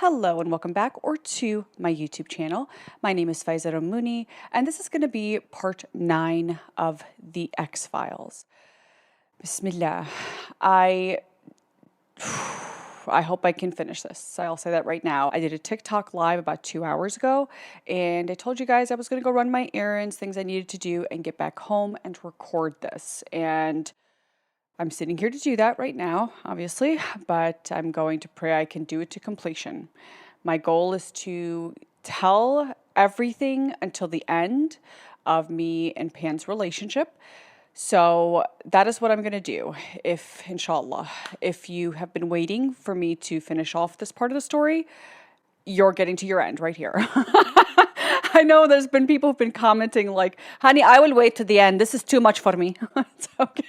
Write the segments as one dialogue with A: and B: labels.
A: Hello and welcome back to my YouTube channel. My name is Faiza Ramuni and this is going to be part 9 of the X-Files. Bismillah. I hope I can finish this. I'll say that right now. I did a TikTok live about 2 hours ago and I told you guys I was going to go run my errands, things I needed to do, and get back home and record this. And I'm sitting here to do that right now, obviously, but I'm going to pray I can do it to completion. My goal is to tell everything until the end of me and Pan's relationship. So that is what I'm going to do. Inshallah, if you have been waiting for me to finish off this part of the story, you're getting to your end right here. I know there's been people who've been commenting like, honey, I will wait to the end. This is too much for me. It's okay.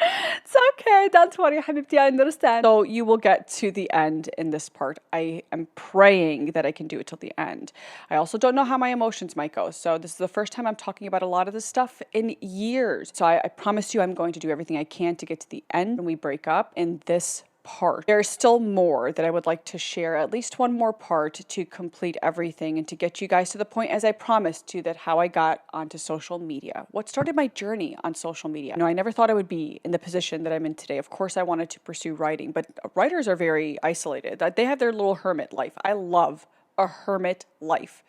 A: It's okay, don't worry, Habibti, I understand. So you will get to the end in this part. I am praying that I can do it till the end. I also don't know how my emotions might go. So this is the first time I'm talking about a lot of this stuff in years. So I promise you I'm going to do everything I can to get to the end when we break up in this part. There's still more that I would like to share, at least one more part to complete everything and to get you guys to the point, as I promised to, that how I got onto social media. What started my journey on social media? I never thought I would be in the position that I'm in today. Of course, I wanted to pursue writing, but writers are very isolated. They have their little hermit life. I love a hermit life.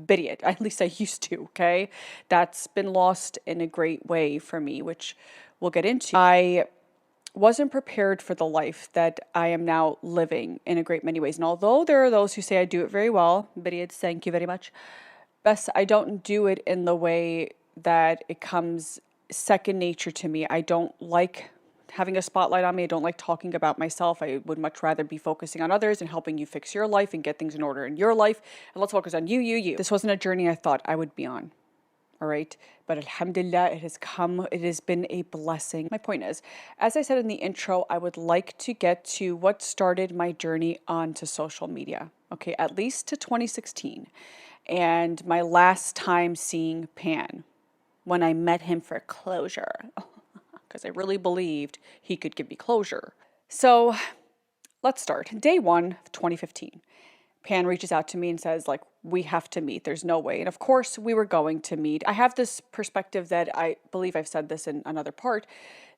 A: Idiot. At least I used to, okay? That's been lost in a great way for me, which we'll get into. I wasn't prepared for the life that I am now living in a great many ways. And although there are those who say I do it very well, Bidiyat, thank you very much, best I don't do it in the way that it comes second nature to me. I don't like having a spotlight on me. I don't like talking about myself. I would much rather be focusing on others and helping you fix your life and get things in order in your life. And let's focus on you. This wasn't a journey I thought I would be on. All right. But alhamdulillah, it has been a blessing. My point is, as I said in the intro, I would like to get to what started my journey onto social media. Okay. At least to 2016 and my last time seeing Pan, when I met him for closure, because I really believed he could give me closure. So let's start. Day 1 of 2015. Pan reaches out to me and says, like, we have to meet. There's no way. And of course, we were going to meet. I have this perspective that I believe I've said this in another part,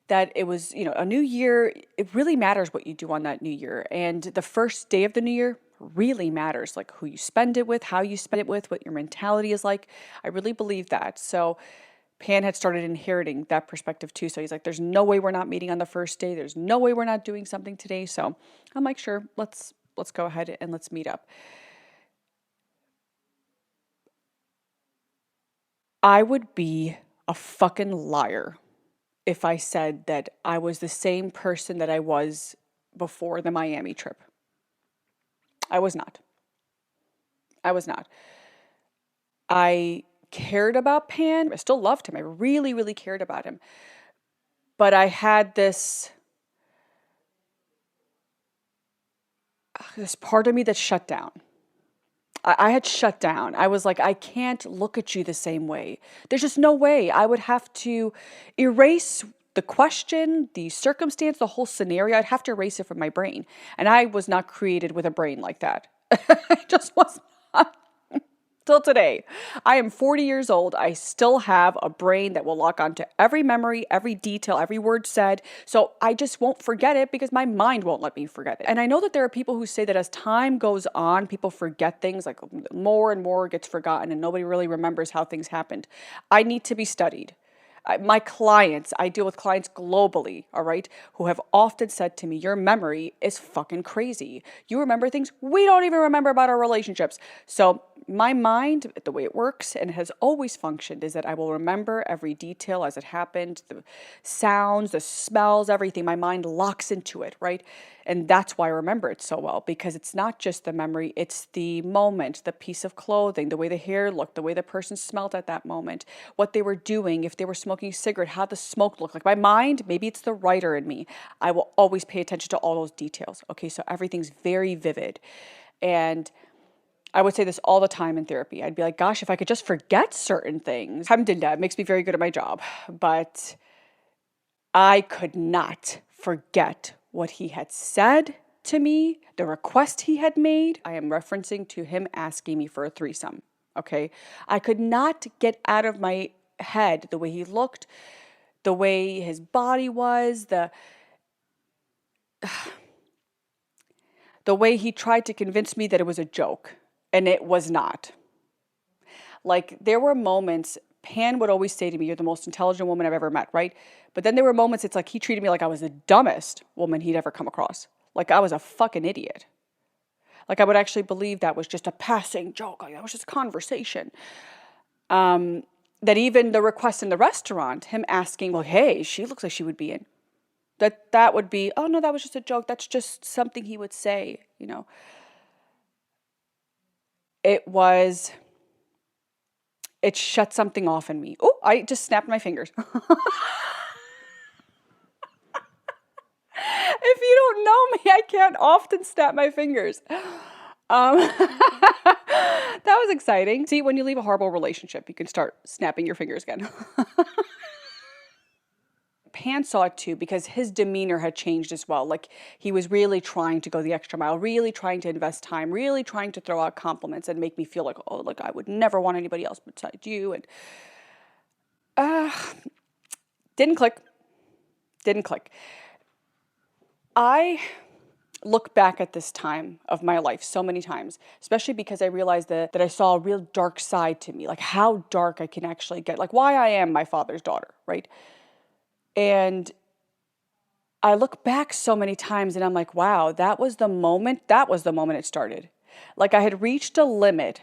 A: that it was, a new year. It really matters what you do on that new year. And the first day of the new year really matters, like who you spend it with, how you spend it with, what your mentality is like. I really believe that. So Pan had started inheriting that perspective too. So he's like, there's no way we're not meeting on the first day. There's no way we're not doing something today. So I'm like, sure, let's go ahead and let's meet up. I would be a fucking liar if I said that I was the same person that I was before the Miami trip. I was not. I cared about Pan. I still loved him. I really, really cared about him. But I had this part of me that shut down. I had shut down. I was like, I can't look at you the same way. There's just no way. I would have to erase the question, the circumstance, the whole scenario. I'd have to erase it from my brain. And I was not created with a brain like that. I just was not. Till today, I am 40 years old. I still have a brain that will lock onto every memory, every detail, every word said. So I just won't forget it because my mind won't let me forget it. And I know that there are people who say that as time goes on, people forget things, like more and more gets forgotten and nobody really remembers how things happened. I need to be studied. My clients, I deal with clients globally, all right, who have often said to me, your memory is fucking crazy. You remember things we don't even remember about our relationships. So my mind, the way it works and has always functioned, is that I will remember every detail as it happened, the sounds, the smells, everything. My mind locks into it, right? And that's why I remember it so well, because it's not just the memory, it's the moment, the piece of clothing, the way the hair looked, the way the person smelled at that moment, what they were doing, if they were smoking a cigarette, how the smoke looked. Like my mind, maybe it's the writer in me, I will always pay attention to all those details. Okay, so everything's very vivid. And I would say this all the time in therapy. I'd be like, gosh, if I could just forget certain things. Alhamdulillah, it makes me very good at my job. But I could not forget what he had said, to me, the request he had made, I am referencing to him asking me for a threesome, okay? I could not get out of my head the way he looked, the way his body was, the way he tried to convince me that it was a joke, and it was not. Like, there were moments, Pan would always say to me, you're the most intelligent woman I've ever met, right? But then there were moments, it's like he treated me like I was the dumbest woman he'd ever come across. Like I was a fucking idiot. Like I would actually believe that was just a passing joke. Like that was just a conversation. That even the request in the restaurant, him asking, well, hey, she looks like she would be in. That would be, oh no, that was just a joke. That's just something he would say, you know. It shut something off in me. Oh, I just snapped my fingers. If you don't know me, I can't often snap my fingers. That was exciting. See, when you leave a horrible relationship, you can start snapping your fingers again. Pan saw it too because his demeanor had changed as well. Like he was really trying to go the extra mile, really trying to invest time, really trying to throw out compliments and make me feel like, oh, like I would never want anybody else besides you. And didn't click. I look back at this time of my life so many times, especially because I realized that I saw a real dark side to me, like how dark I can actually get, like why I am my father's daughter, right? And I look back so many times and I'm like, wow, that was the moment it started. Like I had reached a limit.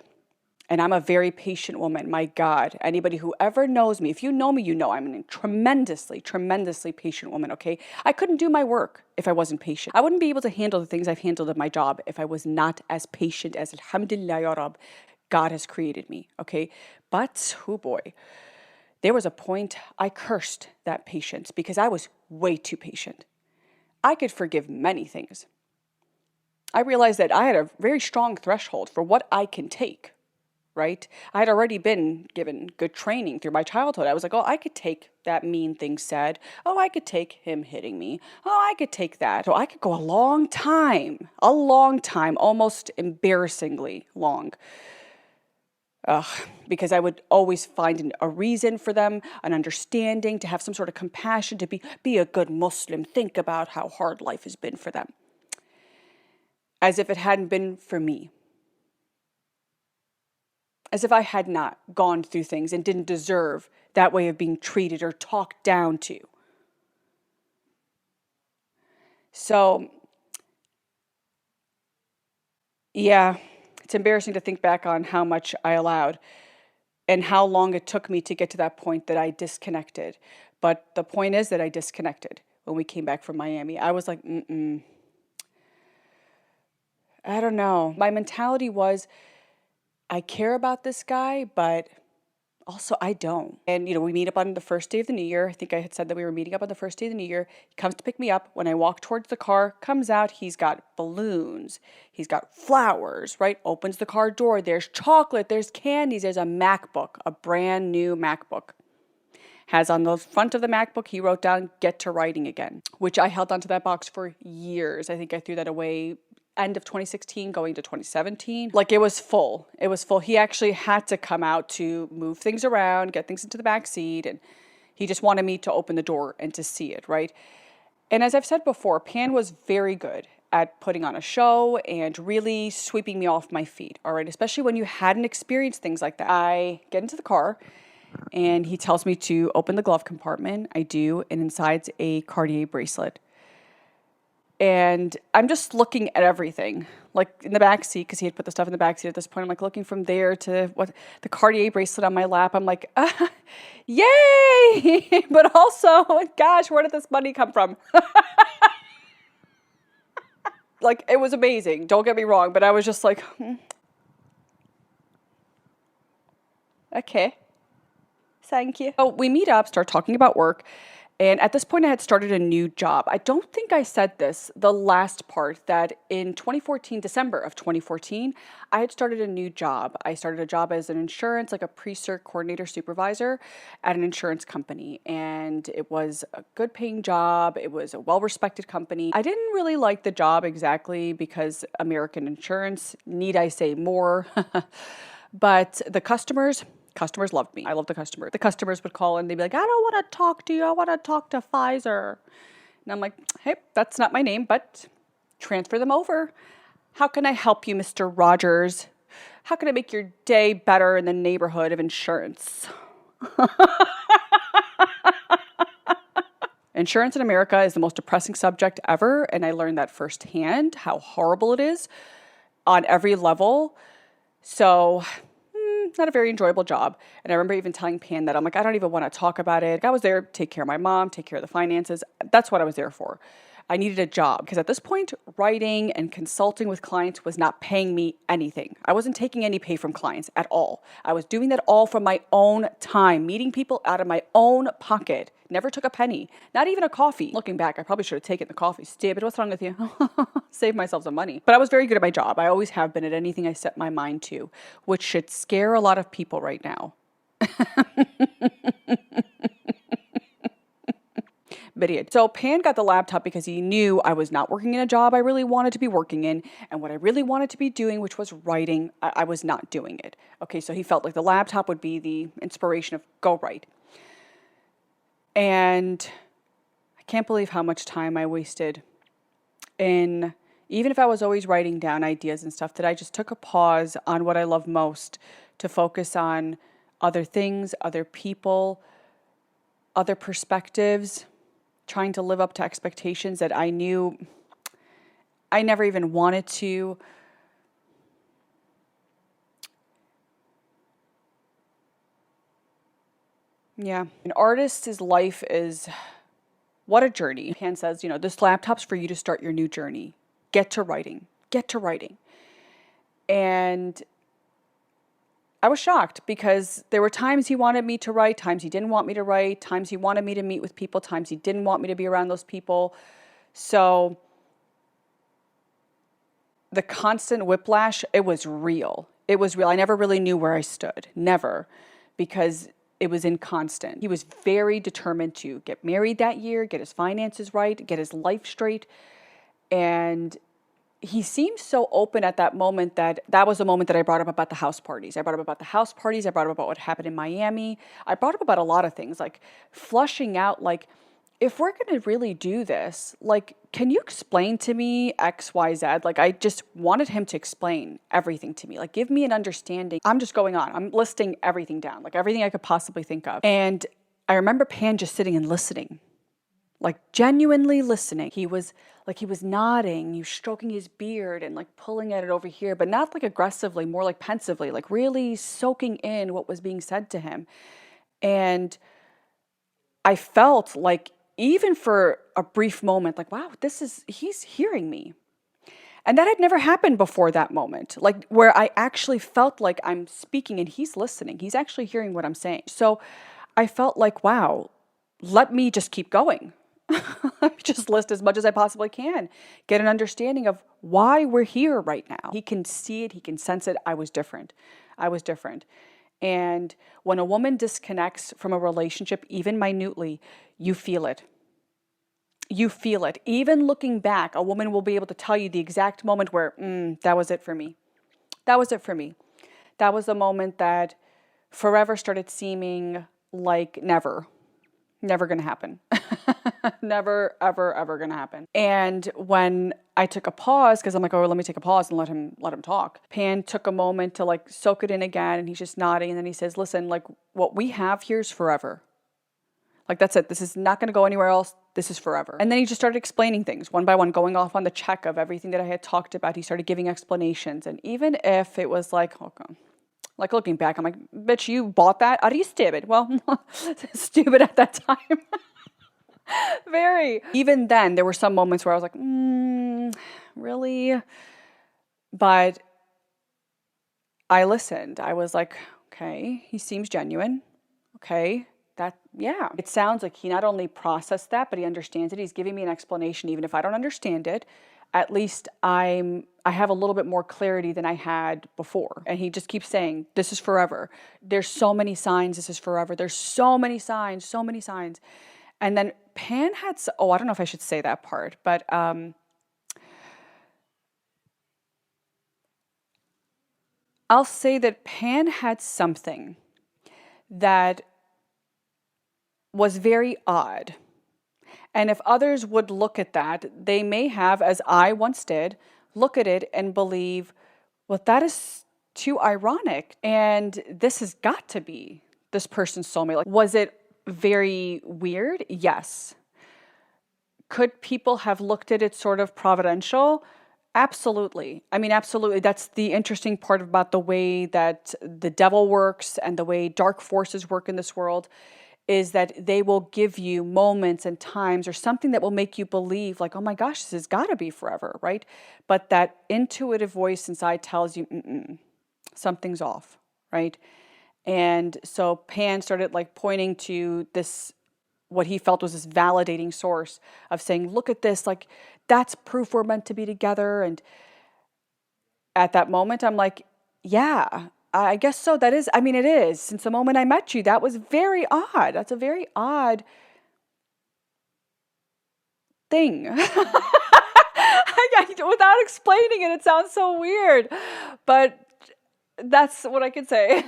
A: And I'm a very patient woman. My God, anybody who ever knows me, if you know me, you know I'm a tremendously, tremendously patient woman, okay? I couldn't do my work if I wasn't patient. I wouldn't be able to handle the things I've handled at my job if I was not as patient as, alhamdulillah ya Rab, God has created me, okay? But, oh boy, there was a point I cursed that patience because I was way too patient. I could forgive many things. I realized that I had a very strong threshold for what I can take. Right? I had already been given good training through my childhood. I was like, oh, I could take that mean thing said. Oh, I could take him hitting me. Oh, I could take that. So I could go a long time, almost embarrassingly long. Because I would always find a reason for them, an understanding, to have some sort of compassion, to be a good Muslim, think about how hard life has been for them. As if it hadn't been for me. As if I had not gone through things and didn't deserve that way of being treated or talked down to. So, yeah, it's embarrassing to think back on how much I allowed and how long it took me to get to that point that I disconnected. But the point is that I disconnected when we came back from Miami. I was like, I don't know. My mentality was, I care about this guy, but also I don't. And, we meet up on the first day of the new year. I think I had said that we were meeting up on the first day of the new year. He comes to pick me up. When I walk towards the car, comes out, he's got balloons. He's got flowers, right? Opens the car door. There's chocolate. There's candies. There's a MacBook, a brand new MacBook. Has on the front of the MacBook, he wrote down, get to writing again, which I held onto that box for years. I think I threw that away end of 2016 going to 2017. Like it was full. He actually had to come out to move things around, get things into the back seat, and he just wanted me to open the door and to see it, right? And as I've said before, Pan was very good at putting on a show and really sweeping me off my feet, all right? Especially when you hadn't experienced things like that. I get into the car and he tells me to open the glove compartment. I do, and inside's a Cartier bracelet. And I'm just looking at everything, like in the back seat, because he had put the stuff in the back seat at this point. I'm like looking from there to the Cartier bracelet on my lap. I'm like, yay! But also, gosh, where did this money come from? Like, it was amazing. Don't get me wrong, but I was just like, okay, thank you. So we meet up, start talking about work. And at this point, I had started a new job. I don't think I said this, the last part, that in 2014, December of 2014, I had started a new job. I started a job as an insurance, like a pre-cert coordinator supervisor at an insurance company. And it was a good paying job. It was a well-respected company. I didn't really like the job exactly because American insurance, need I say more? But the customers loved me. I love the customer. The customers would call and they'd be like, I don't want to talk to you. I want to talk to Pfizer. And I'm like, hey, that's not my name, but transfer them over. How can I help you, Mr. Rogers? How can I make your day better in the neighborhood of insurance? Insurance in America is the most depressing subject ever. And I learned that firsthand, how horrible it is on every level. So not a very enjoyable job. And I remember even telling Pan that I'm like, I don't even want to talk about it. I was there to take care of my mom, take care of the finances. That's what I was there for. I needed a job because at this point, writing and consulting with clients was not paying me anything. I wasn't taking any pay from clients at all. I was doing that all from my own time, meeting people out of my own pocket. Never took a penny, not even a coffee. Looking back, I probably should have taken the coffee. David, what's wrong with you? Save myself some money. But I was very good at my job. I always have been at anything I set my mind to, which should scare a lot of people right now. So Pan got the laptop because he knew I was not working in a job I really wanted to be working in. And what I really wanted to be doing, which was writing, I was not doing it. Okay, so he felt like the laptop would be the inspiration of go write. And I can't believe how much time I wasted in, even if I was always writing down ideas and stuff, that I just took a pause on what I love most to focus on other things, other people, other perspectives, trying to live up to expectations that I knew I never even wanted to. Yeah. An artist's life is what a journey. Pan says, this laptop's for you to start your new journey. Get to writing. Get to writing. And I was shocked because there were times he wanted me to write, times he didn't want me to write, times he wanted me to meet with people, times he didn't want me to be around those people. So the constant whiplash, it was real. It was real. I never really knew where I stood. Never. Because it was inconstant. He was very determined to get married that year, get his finances right, get his life straight. And he seemed so open at that moment that was the moment that I brought up about the house parties. I brought up about the house parties. I brought up about what happened in Miami. I brought up about a lot of things, like flushing out, like, if we're going to really do this, like, can you explain to me X, Y, Z? Like, I just wanted him to explain everything to me. Like, give me an understanding. I'm just going on. I'm listing everything down, like everything I could possibly think of. And I remember Pan just sitting and listening. Like genuinely listening. He was nodding, he was stroking his beard and like pulling at it over here, but not like aggressively, more like pensively, like really soaking in what was being said to him. And I felt like, even for a brief moment, like, wow, he's hearing me. And that had never happened before that moment, like where I actually felt like I'm speaking and he's listening. He's actually hearing what I'm saying. So I felt like, wow, let me just keep going. Just list as much as I possibly can. Get an understanding of why we're here right now. He can see it. He can sense it. I was different. And when a woman disconnects from a relationship, even minutely, you feel it. You feel it. Even looking back, a woman will be able to tell you the exact moment where, that was it for me. That was it for me. That was the moment that forever started seeming like never going to happen. Never, ever, ever going to happen. And when I took a pause, because I'm like, oh, let me take a pause and let him talk. Pan took a moment to like soak it in again, and he's just nodding. And then he says, listen, like what we have here is forever. Like that's it. This is not going to go anywhere else. This is forever. And then he just started explaining things one by one, going off on the check of everything that I had talked about. He started giving explanations. And even if it was like, okay, like looking back, I'm like, bitch, you bought that? Are you stupid? Well, stupid at that time. Very. Even then, there were some moments where I was like, really? But I listened. I was like, okay, he seems genuine. Okay, Yeah. It sounds like he not only processed that, but he understands it. He's giving me an explanation, even if I don't understand it. At least I have a little bit more clarity than I had before. And he just keeps saying, this is forever. There's so many signs, this is forever. There's so many signs, so many signs. And then Pan had, I don't know if I should say that part, but I'll say that Pan had something that was very odd. And if others would look at that, they may have, as I once did, look at it and believe, well, that is too ironic. And this has got to be this person's soulmate. Like, was it very weird? Yes. Could people have looked at it sort of providential? Absolutely. I mean, absolutely. That's the interesting part about the way that the devil works and the way dark forces work in this world, is that they will give you moments and times or something that will make you believe like, oh my gosh, this has got to be forever, right? But that intuitive voice inside tells you, something's off, right? And so Pan started like pointing to this, what he felt was this validating source of saying, look at this, like that's proof we're meant to be together. And at that moment, I'm like, yeah, I guess so. That is, I mean, it is. Since the moment I met you, that was very odd. That's a very odd thing. Without explaining it, it sounds so weird. But that's what I can say.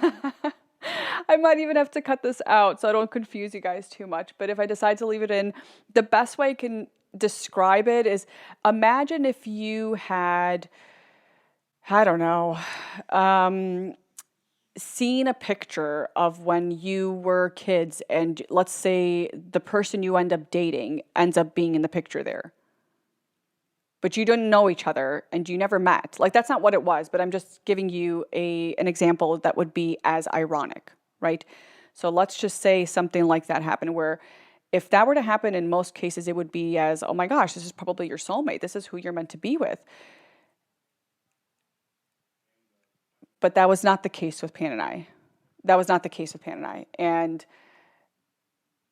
A: I might even have to cut this out so I don't confuse you guys too much. But if I decide to leave it in, the best way I can describe it is, imagine if you had, I don't know, seen a picture of when you were kids, and let's say the person you end up dating ends up being in the picture there, but you didn't know each other and you never met. Like, that's not what it was, but I'm just giving you an example that would be as ironic, right? So let's just say something like that happened, where if that were to happen, in most cases it would be as, oh my gosh, this is probably your soulmate, this is who you're meant to be with. But that was not the case with Pan and I. That was not the case with Pan and I. And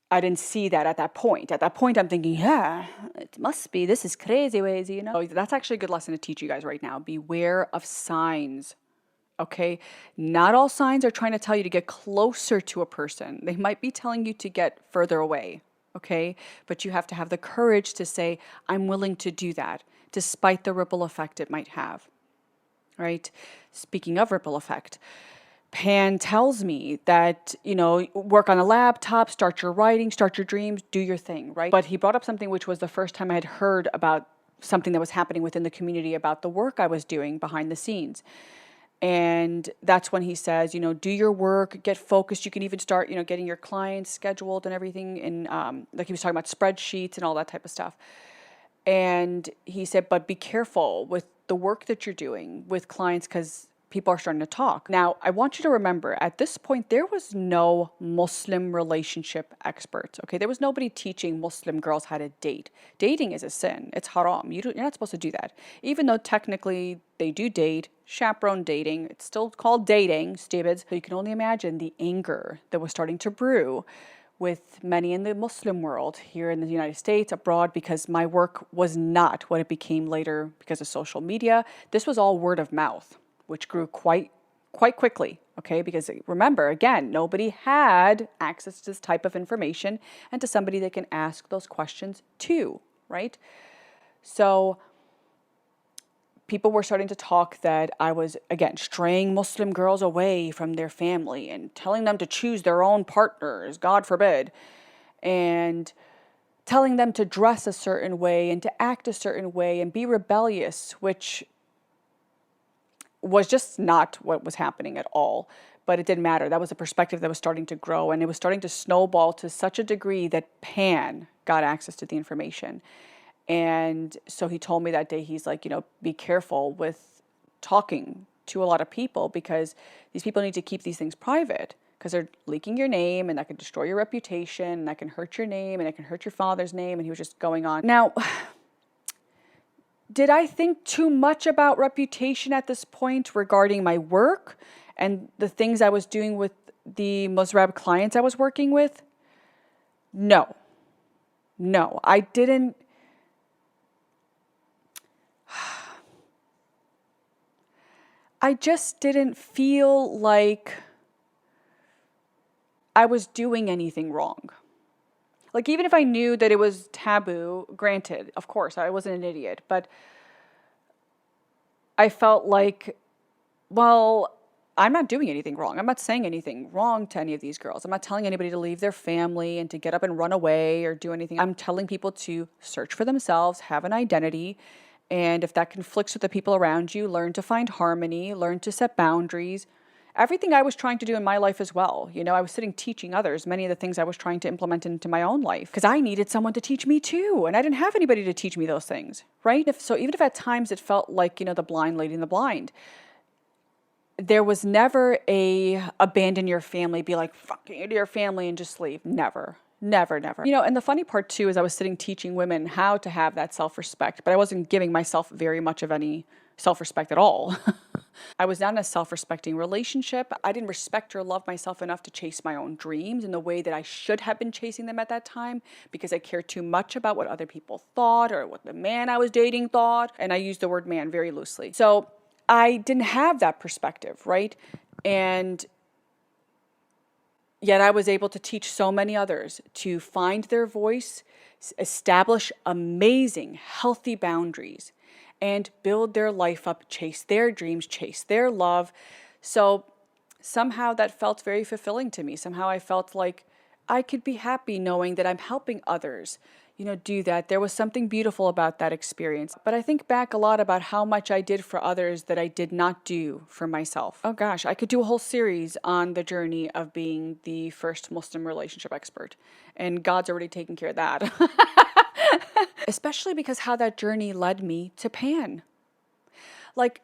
A: I didn't see that at that point. At that point, I'm thinking, yeah, it must be. This is crazy ways, you know? So that's actually a good lesson to teach you guys right now. Beware of signs, okay? Not all signs are trying to tell you to get closer to a person. They might be telling you to get further away, okay? But you have to have the courage to say, I'm willing to do that, despite the ripple effect it might have. Right? Speaking of ripple effect, Pan tells me that, you know, work on a laptop, start your writing, start your dreams, do your thing, right? But he brought up something which was the first time I had heard about something that was happening within the community about the work I was doing behind the scenes. And that's when he says, you know, do your work, get focused. You can even start, you know, getting your clients scheduled and everything. And like he was talking about spreadsheets and all that type of stuff. And he said, but be careful with the work that you're doing with clients, because people are starting to talk. Now, I want you to remember, at this point, there was no Muslim relationship experts, okay? There was nobody teaching Muslim girls how to date. Dating is a sin. It's haram. You're not supposed to do that. Even though technically they do date, chaperone dating, it's still called dating, stupid. So you can only imagine the anger that was starting to brew with many in the Muslim world here in the United States, abroad, because my work was not what it became later because of social media. This was all word of mouth, which grew quite quickly, okay? Because remember, again, nobody had access to this type of information and to somebody they can ask those questions to, right? So people were starting to talk that I was, again, straying Muslim girls away from their family and telling them to choose their own partners, God forbid, and telling them to dress a certain way and to act a certain way and be rebellious, which was just not what was happening at all. But it didn't matter. That was a perspective that was starting to grow, and it was starting to snowball to such a degree that Pan got access to the information. And so he told me that day, he's like, you know, be careful with talking to a lot of people, because these people need to keep these things private, because they're leaking your name, and that can destroy your reputation, and that can hurt your name, and it can hurt your father's name. And he was just going on. Now, did I think too much about reputation at this point regarding my work and the things I was doing with the Muslim clients I was working with? No, no, I didn't. I just didn't feel like I was doing anything wrong. Like, even if I knew that it was taboo, granted, of course, I wasn't an idiot, but I felt like, well, I'm not doing anything wrong. I'm not saying anything wrong to any of these girls. I'm not telling anybody to leave their family and to get up and run away or do anything. I'm telling people to search for themselves, have an identity, and if that conflicts with the people around you, learn to find harmony, learn to set boundaries. Everything I was trying to do in my life as well. You know, I was sitting teaching others many of the things I was trying to implement into my own life because I needed someone to teach me too. And I didn't have anybody to teach me those things, right? So even if at times it felt like, you know, the blind leading the blind, there was never a abandon your family, be like, fucking into your family and just leave. Never. Never, never. You know, and the funny part too is I was sitting teaching women how to have that self-respect, but I wasn't giving myself very much of any self-respect at all. I was not in a self-respecting relationship. I didn't respect or love myself enough to chase my own dreams in the way that I should have been chasing them at that time because I cared too much about what other people thought or what the man I was dating thought. And I use the word man very loosely. So I didn't have that perspective, right? And yet I was able to teach so many others to find their voice, establish amazing, healthy boundaries, and build their life up, chase their dreams, chase their love. So somehow that felt very fulfilling to me. Somehow I felt like I could be happy knowing that I'm helping others, you know, do that. There was something beautiful about that experience. But I think back a lot about how much I did for others that I did not do for myself. Oh gosh, I could do a whole series on the journey of being the first Muslim relationship expert. And God's already taken care of that. Especially because how that journey led me to Pan. Like,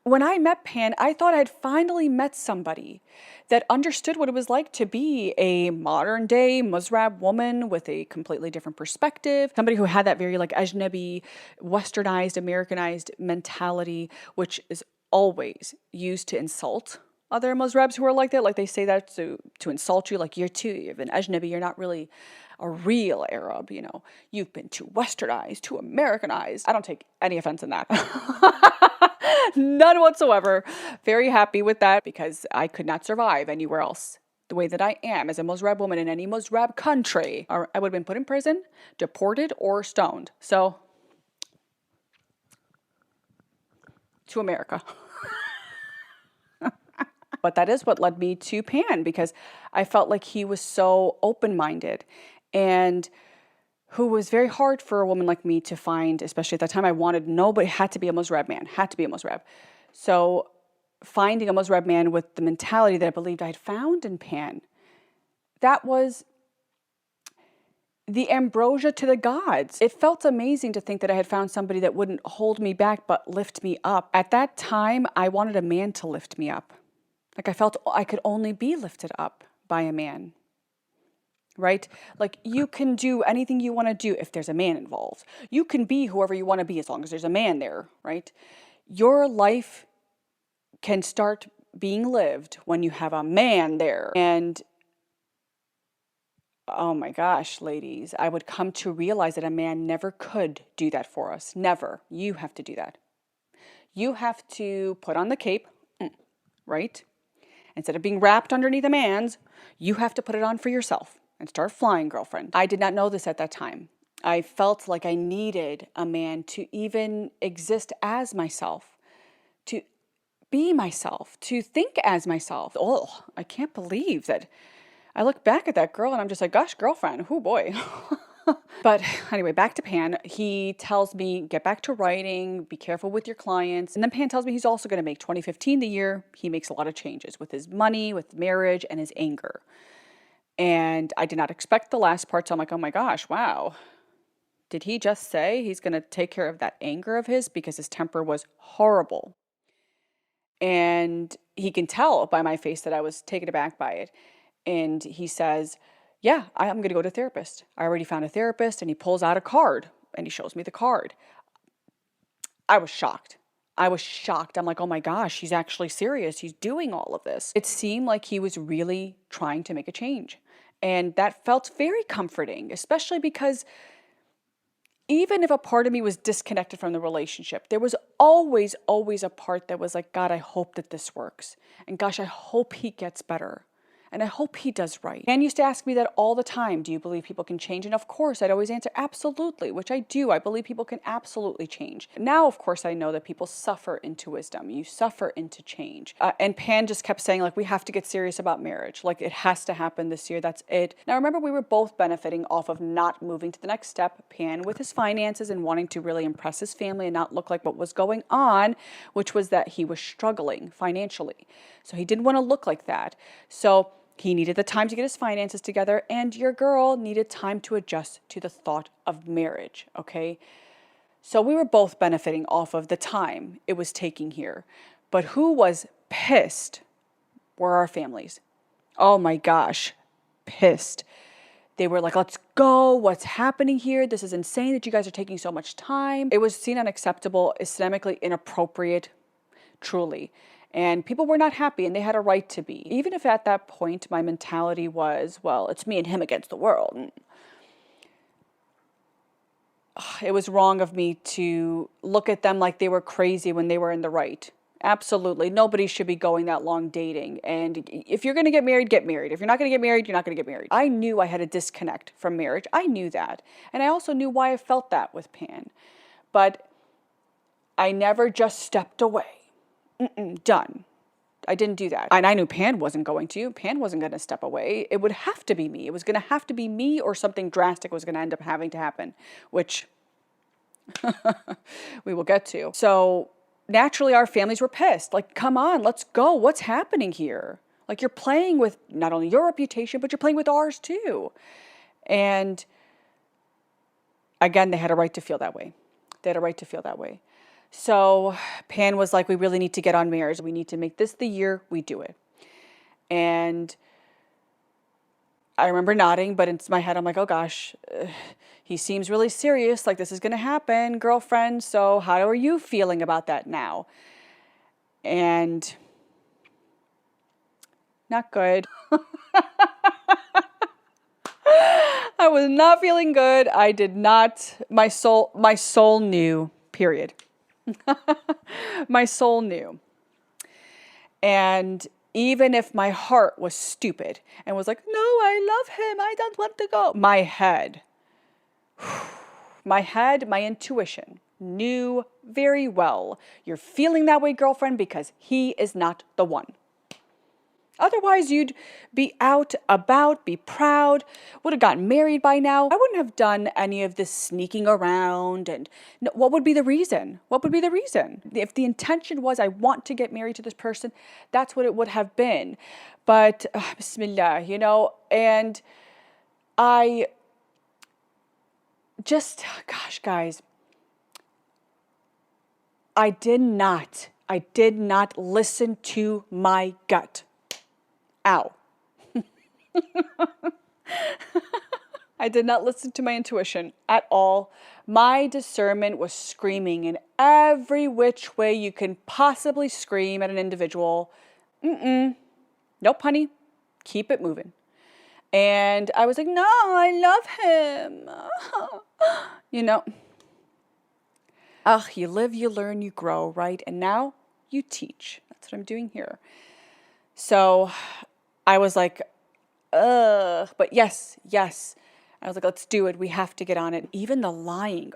A: when I met Pan, I thought I'd finally met somebody that understood what it was like to be a modern day Musrab woman with a completely different perspective. Somebody who had that very like ajnabi, westernized, Americanized mentality, which is always used to insult other Musrabs who are like that. Like they say that to insult you, like you're an ajnabi, you're not really a real Arab, you know. You've been too westernized, too Americanized. I don't take any offense in that. None whatsoever. Very happy with that because I could not survive anywhere else the way that I am as a Musrab woman in any Musrab country. I would have been put in prison, deported, or stoned. So, to America. But that is what led me to Pan because I felt like he was so open-minded and who was very hard for a woman like me to find, especially at that time. I wanted nobody, had to be a Musrab man, had to be a Musrab. So finding a Musrab man with the mentality that I believed I had found in Pan, that was the ambrosia to the gods. It felt amazing to think that I had found somebody that wouldn't hold me back but lift me up. At that time, I wanted a man to lift me up. Like I felt I could only be lifted up by a man. Right? Like you can do anything you want to do if there's a man involved. You can be whoever you want to be as long as there's a man there, right? Your life can start being lived when you have a man there. And oh my gosh, ladies, I would come to realize that a man never could do that for us. Never. You have to do that. You have to put on the cape, right? Instead of being wrapped underneath a man's, you have to put it on for yourself. And start flying, girlfriend. I did not know this at that time. I felt like I needed a man to even exist as myself, to be myself, to think as myself. Oh, I can't believe that. I look back at that girl and I'm just like, gosh, girlfriend, oh boy. But anyway, back to Pan. He tells me, get back to writing, be careful with your clients. And then Pan tells me he's also going to make 2015 the year he makes a lot of changes with his money, with marriage, and his anger. And I did not expect the last part, so I'm like, oh my gosh, wow. Did he just say he's going to take care of that anger of his because his temper was horrible? And he can tell by my face that I was taken aback by it. And he says, yeah, I'm going to go to a therapist. I already found a therapist. And he pulls out a card and he shows me the card. I was shocked. I'm like, oh my gosh, he's actually serious. He's doing all of this. It seemed like he was really trying to make a change. And that felt very comforting, especially because even if a part of me was disconnected from the relationship, there was always, always a part that was like, God, I hope that this works. And gosh, I hope he gets better. And I hope he does right. Anne used to ask me that all the time. Do you believe people can change? And of course, I'd always answer, absolutely, which I do. I believe people can absolutely change. Now, of course, I know that people suffer into wisdom. You suffer into change. And Pan just kept saying, like, we have to get serious about marriage. Like, it has to happen this year. That's it. Now, remember, we were both benefiting off of not moving to the next step. Pan with his finances and wanting to really impress his family and not look like what was going on, which was that he was struggling financially. So he didn't want to look like that. So he needed the time to get his finances together, and your girl needed time to adjust to the thought of marriage, okay? So we were both benefiting off of the time it was taking here. But who was pissed were our families. Oh my gosh, pissed. They were like, let's go. What's happening here? This is insane that you guys are taking so much time. It was seen unacceptable, Islamically inappropriate, truly. And people were not happy, and they had a right to be. Even if at that point my mentality was, well, it's me and him against the world. It was wrong of me to look at them like they were crazy when they were in the right. Absolutely. Nobody should be going that long dating. And if you're going to get married, get married. If you're not going to get married, you're not going to get married. I knew I had a disconnect from marriage. I knew that. And I also knew why I felt that with Pan. But I never just stepped away. Done. I didn't do that. And I knew Pan wasn't going to. Pan wasn't going to step away. It would have to be me. It was going to have to be me, or something drastic was going to end up having to happen, which we will get to. So naturally, our families were pissed. Like, come on, let's go. What's happening here? Like, you're playing with not only your reputation, but you're playing with ours too. And again, they had a right to feel that way. They had a right to feel that way. So Pan was like, we really need to get on marriage. We need to make this the year we do it. And I remember nodding, but in my head, I'm like, oh gosh, he seems really serious. Like, this is going to happen, girlfriend. So how are you feeling about that now? And not good. I was not feeling good. I did not. My soul knew, period. My soul knew. And even if my heart was stupid and was like, no, I love him, I don't want to go, my head, my intuition knew very well, you're feeling that way, girlfriend, because he is not the one. Otherwise, you'd be out about, be proud, would have gotten married by now. I wouldn't have done any of this sneaking around. And what would be the reason? What would be the reason? If the intention was, I want to get married to this person, that's what it would have been. But, bismillah, you know, and I just, gosh, guys, I did not listen to my gut. Ow. I did not listen to my intuition at all. My discernment was screaming in every which way you can possibly scream at an individual. Nope, honey. Keep it moving. And I was like, no, I love him. You know. You live, you learn, you grow, right? And now you teach. That's what I'm doing here. So I was like, but yes. I was like, let's do it. We have to get on it. Even the lying,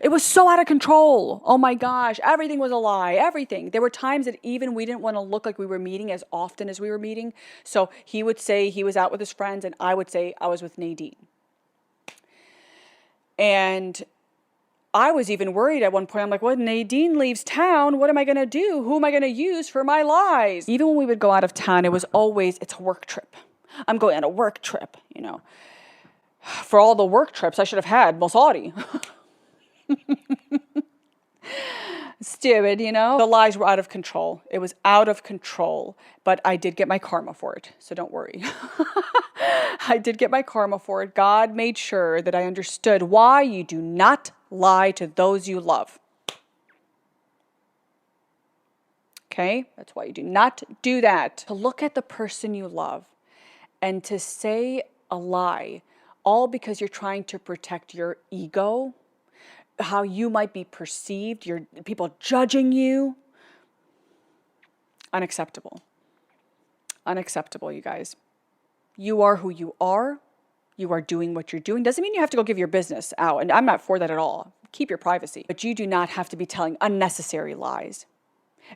A: it was so out of control. Oh my gosh, everything was a lie, everything. There were times that even we didn't want to look like we were meeting as often as we were meeting. So he would say he was out with his friends, and I would say I was with Nadine. And I was even worried at one point. I'm like, well, Nadine leaves town. What am I going to do? Who am I going to use for my lies? Even when we would go out of town, it was always, it's a work trip. I'm going on a work trip, you know. For all the work trips I should have had Mossadi. Stupid, you know. The lies were out of control. It was out of control. But I did get my karma for it. So don't worry. I did get my karma for it. God made sure that I understood why you do not lie to those you love. Okay? That's why you do not do that. To look at the person you love And to say a lie, all because you're trying to protect your ego, how you might be perceived, your people judging you, unacceptable. Unacceptable, you guys. You are who you are. You are doing what you're doing. Doesn't mean you have to go give your business out. And I'm not for that at all. Keep your privacy. But you do not have to be telling unnecessary lies.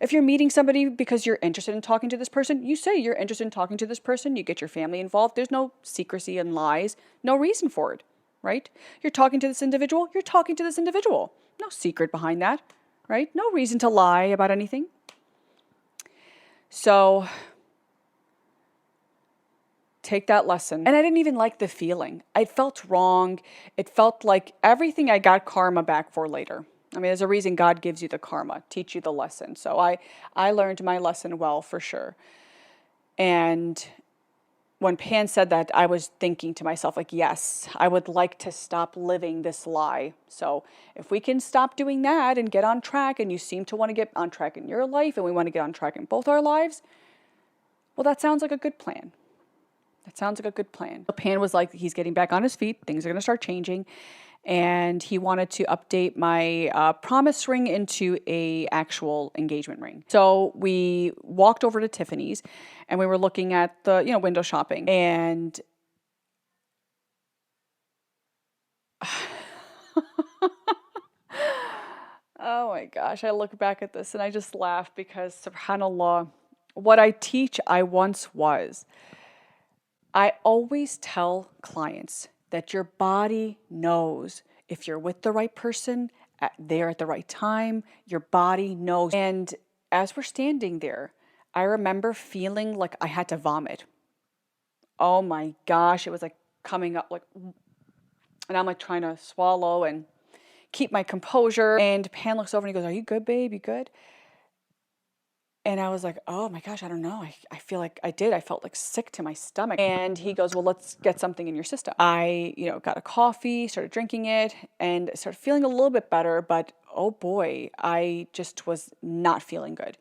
A: If you're meeting somebody because you're interested in talking to this person, you say you're interested in talking to this person. You get your family involved. There's no secrecy and lies. No reason for it, right? You're talking to this individual. You're talking to this individual. No secret behind that, right? No reason to lie about anything. So take that lesson. And I didn't even like the feeling. I felt wrong. It felt like everything I got karma back for later. I mean, there's a reason God gives you the karma, teach you the lesson. So I learned my lesson well, for sure. And when Pan said that, I was thinking to myself, like, yes, I would like to stop living this lie. So if we can stop doing that and get on track, and you seem to want to get on track in your life, and we want to get on track in both our lives, well, that sounds like a good plan. That sounds like a good plan. Pan was like, he's getting back on his feet. Things are going to start changing. And he wanted to update my promise ring into a actual engagement ring. So we walked over to Tiffany's and we were looking at the, window shopping. And oh my gosh, I look back at this and I just laugh because subhanAllah, what I teach, I once was. I always tell clients that your body knows if you're with the right person, there at the right time. Your body knows. And as we're standing there, I remember feeling like I had to vomit. Oh my gosh, it was like coming up like, and I'm like trying to swallow and keep my composure. And Pan looks over and he goes, "Are you good, babe? You good?" And I was like, oh my gosh, I don't know. I feel like I did. I felt like sick to my stomach. And he goes, well, let's get something in your system. I, got a coffee, started drinking it, and started feeling a little bit better. But oh boy, I just was not feeling good.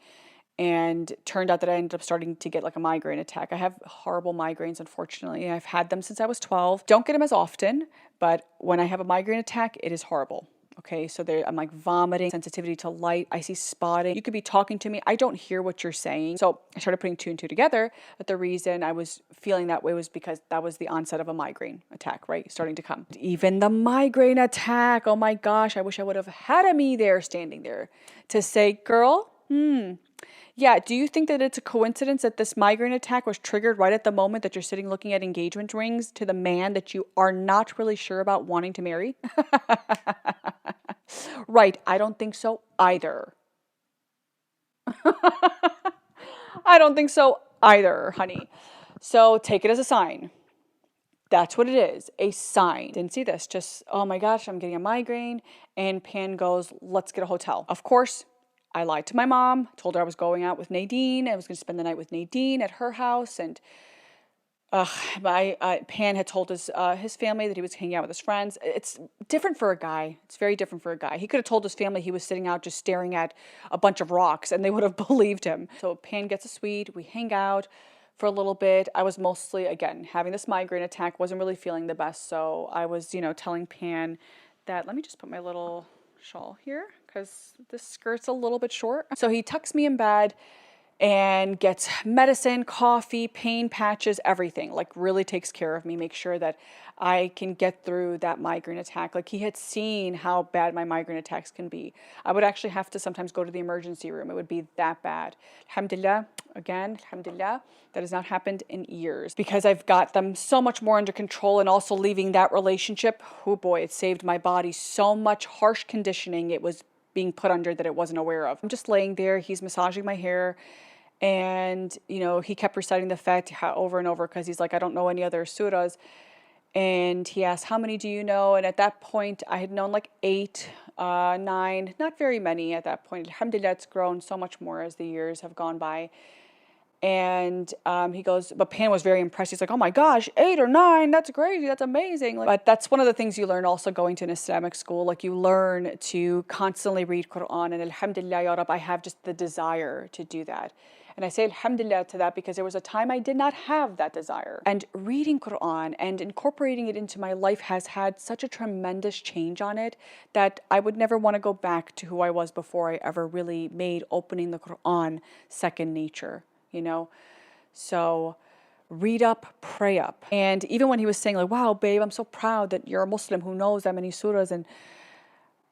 A: And turned out that I ended up starting to get like a migraine attack. I have horrible migraines, unfortunately. I've had them since I was 12. Don't get them as often, but when I have a migraine attack, it is horrible. Okay, so I'm like vomiting, sensitivity to light. I see spotting. You could be talking to me. I don't hear what you're saying. So I started putting two and two together. But the reason I was feeling that way was because that was the onset of a migraine attack, right? Starting to come. Even the migraine attack. Oh my gosh, I wish I would have had a me there standing there to say, girl, yeah, do you think that it's a coincidence that this migraine attack was triggered right at the moment that you're sitting looking at engagement rings to the man that you are not really sure about wanting to marry? Right, I don't think so either. I don't think so either, honey. So take it as a sign. That's what it is, a sign. Didn't see this, just, oh my gosh, I'm getting a migraine. And Pan goes, let's get a hotel. Of course, I lied to my mom, told her I was going out with Nadine. I was going to spend the night with Nadine at her house. And Pan had told his family that he was hanging out with his friends. It's different for a guy. It's very different for a guy. He could have told his family he was sitting out just staring at a bunch of rocks and they would have believed him. So Pan gets a suite. We hang out for a little bit. I was mostly, again, having this migraine attack, wasn't really feeling the best. So I was, telling Pan that, let me just put my little shawl here because this skirt's a little bit short. So he tucks me in bed and gets medicine, coffee, pain patches, everything, like really takes care of me, make sure that I can get through that migraine attack. Like he had seen how bad my migraine attacks can be. I would actually have to sometimes go to the emergency room. It would be that bad. Alhamdulillah, again, alhamdulillah, that has not happened in years because I've got them so much more under control, and also leaving that relationship, oh boy, it saved my body so much harsh conditioning it was being put under that it wasn't aware of. I'm just laying there, he's massaging my hair. And, he kept reciting the Fatiha over and over because he's like, I don't know any other surahs. And he asked, how many do you know? And at that point, I had known like 8, 9, not very many at that point. Alhamdulillah, it's grown so much more as the years have gone by. And he goes, but Pan was very impressed. He's like, oh my gosh, 8 or 9, that's crazy, that's amazing. Like, but that's one of the things you learn also going to an Islamic school. Like, you learn to constantly read Quran, and alhamdulillah, ya Rab, I have just the desire to do that. And I say alhamdulillah to that because there was a time I did not have that desire. And reading Quran and incorporating it into my life has had such a tremendous change on it that I would never want to go back to who I was before I ever really made opening the Quran second nature. You know, so read up, pray up. And even when he was saying like, wow, babe, I'm so proud that you're a Muslim who knows that many surahs. And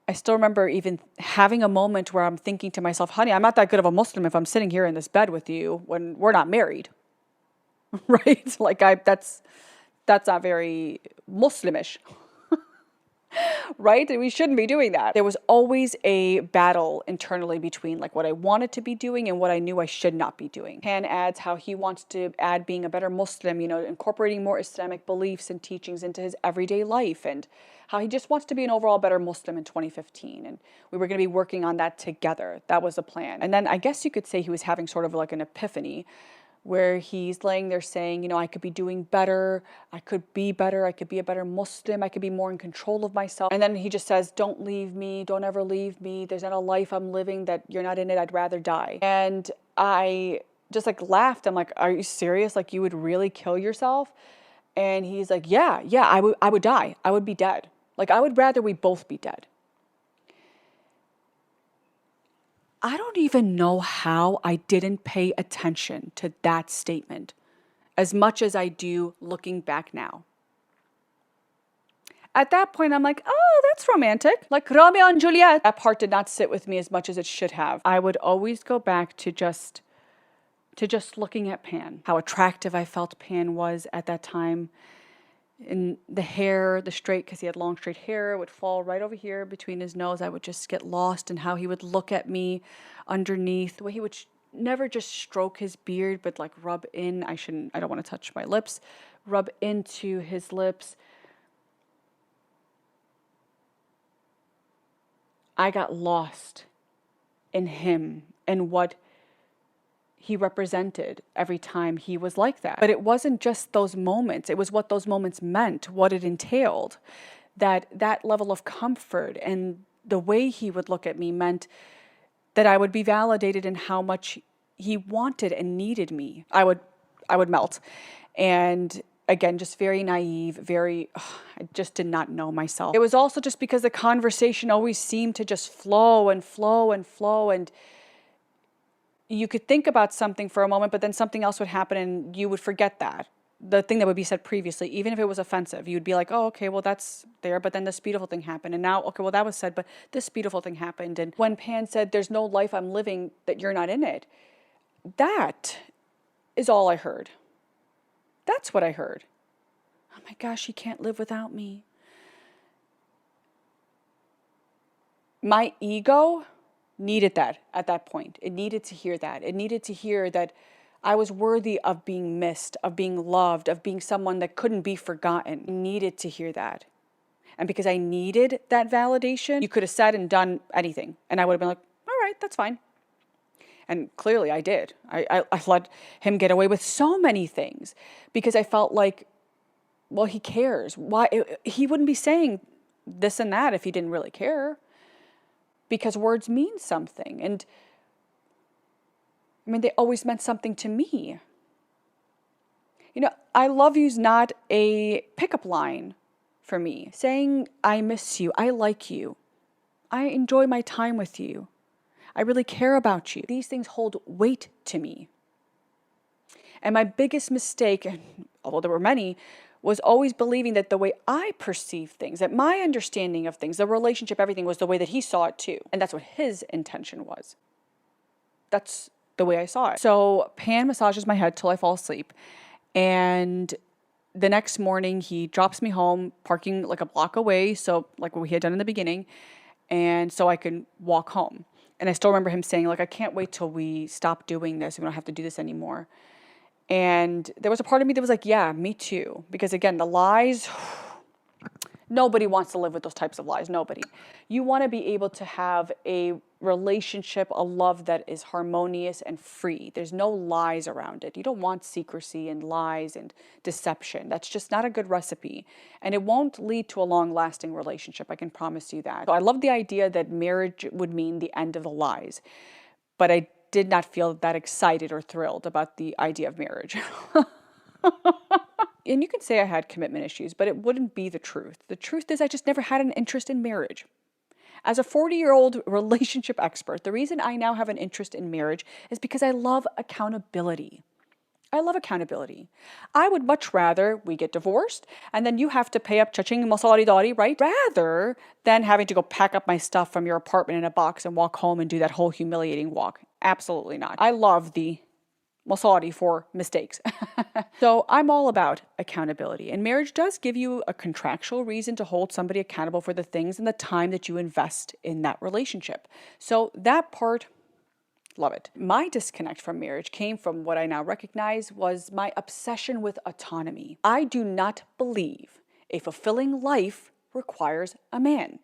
A: I still remember even having a moment where I'm thinking to myself, honey, I'm not that good of a Muslim if I'm sitting here in this bed with you when we're not married, right? Like that's not very Muslimish. Right? We shouldn't be doing that. There was always a battle internally between like what I wanted to be doing and what I knew I should not be doing. Pan adds how he wants to add being a better Muslim, you know, incorporating more Islamic beliefs and teachings into his everyday life, and how he just wants to be an overall better Muslim in 2015. And we were going to be working on that together. That was the plan. And then I guess you could say he was having sort of like an epiphany, where he's laying there saying, you know, I could be doing better, I could be better, I could be a better Muslim, I could be more in control of myself. And then he just says, don't leave me, don't ever leave me, there's not a life I'm living that you're not in it, I'd rather die. And I just like laughed. I'm like, are you serious? Like, you would really kill yourself? And he's like, yeah, I would die, I would be dead. Like, I would rather we both be dead. I don't even know how I didn't pay attention to that statement as much as I do looking back now. At that point, I'm like, oh, that's romantic. Like Romeo and Juliet. That part did not sit with me as much as it should have. I would always go back to just looking at Pan, how attractive I felt Pan was at that time. And the hair, the straight, because he had long straight hair, would fall right over here between his nose. I would just get lost in how he would look at me underneath, the way he would never just stroke his beard, but like rub in. I don't want to touch my lips. Rub into his lips. I got lost in him and what he represented every time he was like that. But it wasn't just those moments. It was what those moments meant, what it entailed. That level of comfort and the way he would look at me meant that I would be validated in how much he wanted and needed me. I would melt. And again, just very naive, I just did not know myself. It was also just because the conversation always seemed to just flow and flow and flow, and you could think about something for a moment, but then something else would happen and you would forget that. The thing that would be said previously, even if it was offensive, you'd be like, oh, okay, well, that's there, but then this beautiful thing happened. And now, okay, well, that was said, but this beautiful thing happened. And when Pan said, there's no life I'm living that you're not in it, that is all I heard. That's what I heard. Oh my gosh, he can't live without me. My ego needed that at that point. It needed to hear that. It needed to hear that I was worthy of being missed, of being loved, of being someone that couldn't be forgotten. I needed to hear that. And because I needed that validation, you could have said and done anything. And I would have been like, all right, that's fine. And clearly I did. I let him get away with so many things because I felt like, well, he cares. Why? He wouldn't be saying this and that if he didn't really care. Because words mean something. And I mean, they always meant something to me. You know, I love you's not a pickup line for me. Saying I miss you, I like you, I enjoy my time with you, I really care about you. These things hold weight to me. And my biggest mistake, although there were many, was always believing that the way I perceive things, that my understanding of things, the relationship, everything was the way that he saw it too. And that's what his intention was. That's the way I saw it. So Pan massages my head till I fall asleep. And the next morning he drops me home, parking like a block away. So like what we had done in the beginning. And so I can walk home. And I still remember him saying like, I can't wait till we stop doing this. We don't have to do this anymore. And there was a part of me that was like, yeah, me too. Because again, the lies, Nobody wants to live with those types of lies. Nobody. You want to be able to have a relationship, a love that is harmonious and free. There's no lies around it. You don't want secrecy and lies and deception. That's just not a good recipe. And it won't lead to a long-lasting relationship. I can promise you that. So I love the idea that marriage would mean the end of the lies. But I did not feel that excited or thrilled about the idea of marriage. And you could say I had commitment issues, but it wouldn't be the truth. The truth is I just never had an interest in marriage. As a 40-year-old relationship expert, the reason I now have an interest in marriage is because I love accountability. I love accountability. I would much rather we get divorced and then you have to pay up cha-ching masari-dari, right? Rather than having to go pack up my stuff from your apartment in a box and walk home and do that whole humiliating walk. Absolutely not. I love the masari for mistakes. So I'm all about accountability. And marriage does give you a contractual reason to hold somebody accountable for the things and the time that you invest in that relationship. So that part, love it. My disconnect from marriage came from what I now recognize was my obsession with autonomy. I do not believe a fulfilling life requires a man.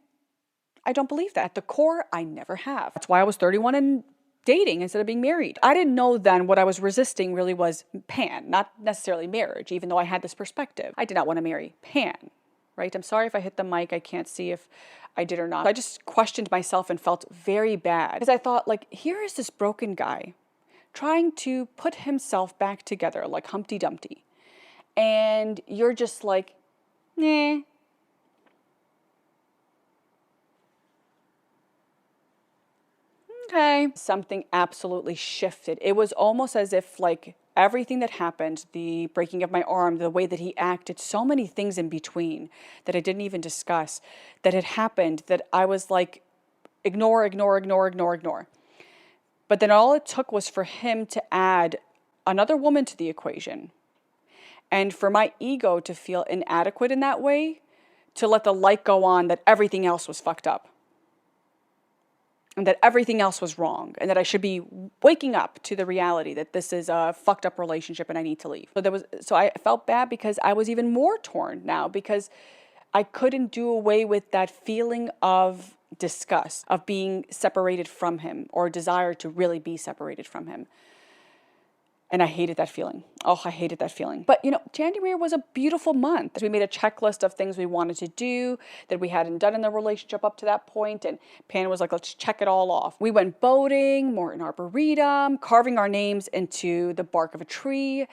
A: I don't believe that. At the core, I never have. That's why I was 31 and dating instead of being married. I didn't know then what I was resisting really was Pan, not necessarily marriage, even though I had this perspective. I did not want to marry Pan, right? I'm sorry if I hit the mic. I can't see if I did or not. I just questioned myself and felt very bad because I thought, like, here is this broken guy trying to put himself back together like Humpty Dumpty. And you're just like, nah. Okay. Something absolutely shifted. It was almost as if like everything that happened, the breaking of my arm, the way that he acted, so many things in between that I didn't even discuss that had happened that I was like, ignore. But then all it took was for him to add another woman to the equation. And for my ego to feel inadequate in that way, to let the light go on that everything else was fucked up. And that everything else was wrong, and that I should be waking up to the reality that this is a fucked up relationship and I need to leave. So I felt bad because I was even more torn now because I couldn't do away with that feeling of disgust, of being separated from him or desire to really be separated from him. And I hated that feeling. Oh, I hated that feeling. But, January was a beautiful month. We made a checklist of things we wanted to do that we hadn't done in the relationship up to that point. And Pan was like, let's check it all off. We went boating, Morton Arboretum, carving our names into the bark of a tree.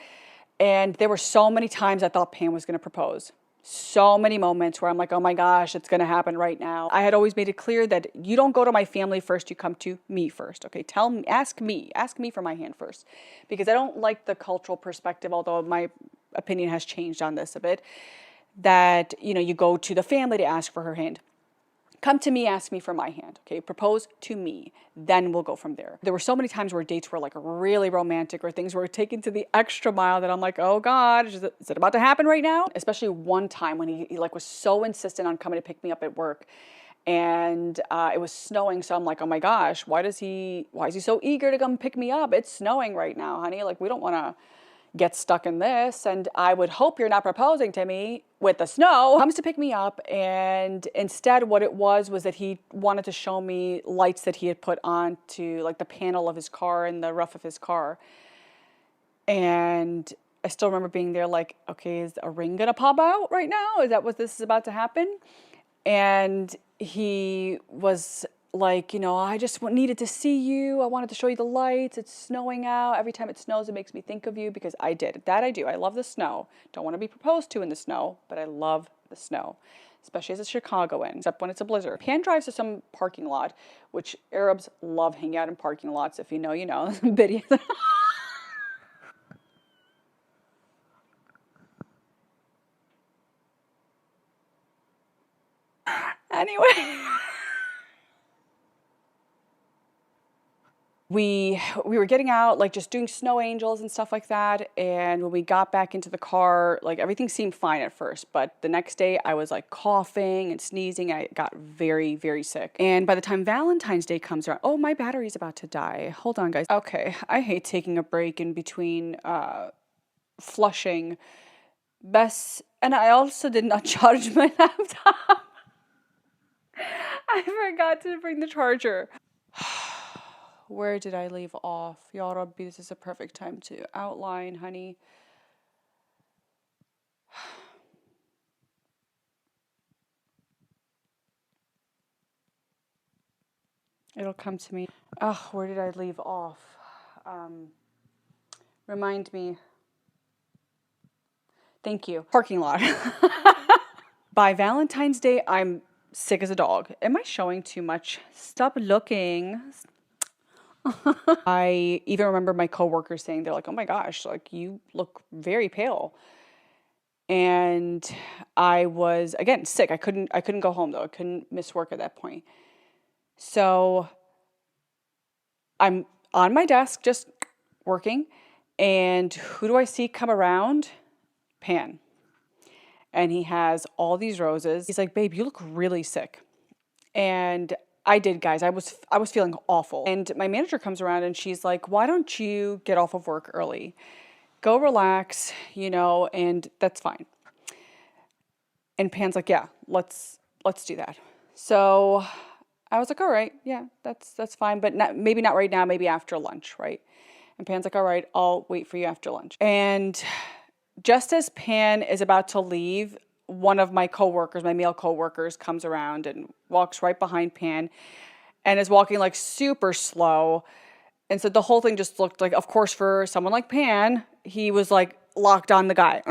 A: And there were so many times I thought Pan was going to propose. So many moments where I'm like, oh my gosh, it's going to happen right now. I had always made it clear that you don't go to my family first, you come to me first. Okay, ask me for my hand first. Because I don't like the cultural perspective, although my opinion has changed on this a bit, that, you go to the family to ask for her hand. Come to me, ask me for my hand, okay? Propose to me, then we'll go from there. There were so many times where dates were like really romantic or things were taken to the extra mile that I'm like, oh God, is it about to happen right now? Especially one time when he was so insistent on coming to pick me up at work and it was snowing. So I'm like, oh my gosh, why is he so eager to come pick me up? It's snowing right now, honey. Like we don't want to get stuck in this, and I would hope you're not proposing to me with the snow. Comes to pick me up, and instead what it was that he wanted to show me lights that he had put on to like the panel of his car and the roof of his car. And I still remember being there like, okay, is a ring gonna pop out right now? Is that what this is about to happen? And he was like, I just needed to see you. I wanted to show you the lights. It's snowing out. Every time it snows, it makes me think of you because I did. That I do. I love the snow. Don't want to be proposed to in the snow, but I love the snow, especially as a Chicagoan, except when it's a blizzard. Pan drives to some parking lot, which Arabs love hanging out in parking lots. If you know, you know. Videos. Anyway. We were getting out, like just doing snow angels and stuff like that. And when we got back into the car, like everything seemed fine at first. But the next day I was like coughing and sneezing. I got very, very sick. And by the time Valentine's Day comes around, oh, my battery's about to die. Hold on, guys. Okay, I hate taking a break in between flushing. Bess And I also did not charge my laptop. I forgot to bring the charger. Where did I leave off? Ya Rabbi, this is a perfect time to outline, honey. It'll come to me. Oh, where did I leave off? Remind me. Thank you. Parking lot. By Valentine's Day, I'm sick as a dog. Am I showing too much? Stop looking. I even remember my coworkers saying, they're like, oh my gosh, like you look very pale. And I was, again, sick. I couldn't go home though. I couldn't miss work at that point. So I'm on my desk just working, and who do I see come around? Pan. And he has all these roses. He's like, babe, you look really sick. And I did, guys. I was feeling awful. And my manager comes around and she's like, why don't you get off of work early? Go relax, and that's fine. And Pan's like, yeah, let's do that. So I was like, all right, yeah, that's fine, but maybe not right now, maybe after lunch, right? And Pan's like, all right, I'll wait for you after lunch. And just as Pan is about to leave, one of my coworkers, my male coworkers, comes around and walks right behind Pan and is walking like super slow. And so the whole thing just looked like, of course, for someone like Pan, he was like locked on the guy.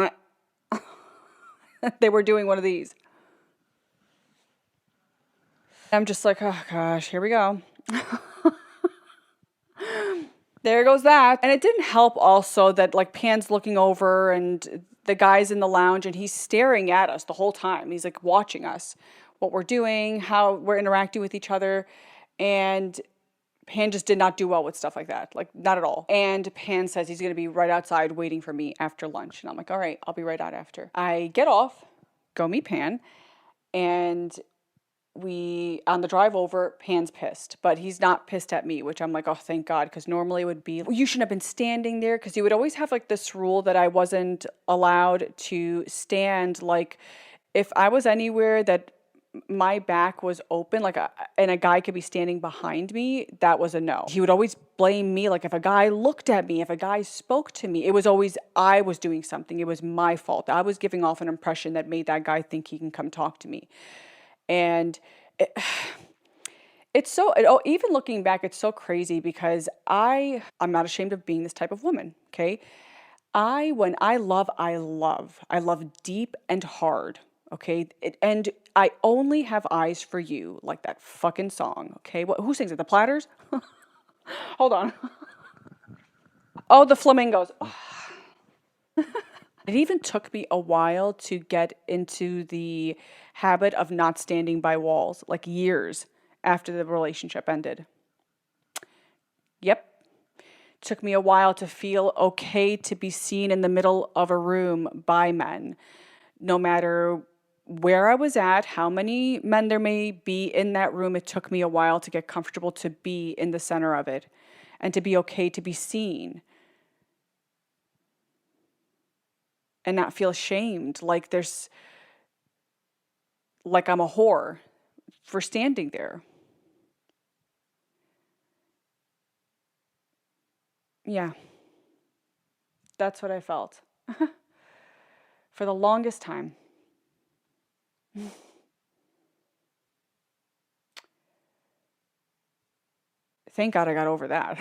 A: They were doing one of these. I'm just like, oh gosh, here we go. There goes that. And it didn't help also that like Pan's looking over and the guy's in the lounge and he's staring at us the whole time. He's like watching us, what we're doing, how we're interacting with each other. And Pan just did not do well with stuff like that. Like not at all. And Pan says he's going to be right outside waiting for me after lunch. And I'm like, all right, I'll be right out after. I get off, go meet Pan, and on the drive over, Pan's pissed, but he's not pissed at me, which I'm like, oh, thank God, because normally it would be, you shouldn't have been standing there, because he would always have like this rule that I wasn't allowed to stand, like if I was anywhere that my back was open, and a guy could be standing behind me, that was a no. He would always blame me, like if a guy looked at me, if a guy spoke to me, it was always I was doing something, it was my fault. I was giving off an impression that made that guy think he can come talk to me. And it's so, even looking back, it's so crazy because I'm not ashamed of being this type of woman, okay? When I love deep and hard, okay? And I only have eyes for you, like that fucking song, okay? Who sings it? The Platters? Hold on. Oh, the Flamingos. It even took me a while to get into the habit of not standing by walls, like years after the relationship ended. Yep. Took me a while to feel okay to be seen in the middle of a room by men, no matter where I was at, how many men there may be in that room. It took me a while to get comfortable to be in the center of it and to be okay to be seen. And not feel ashamed, like I'm a whore for standing there. Yeah, that's what I felt for the longest time. Thank God I got over that.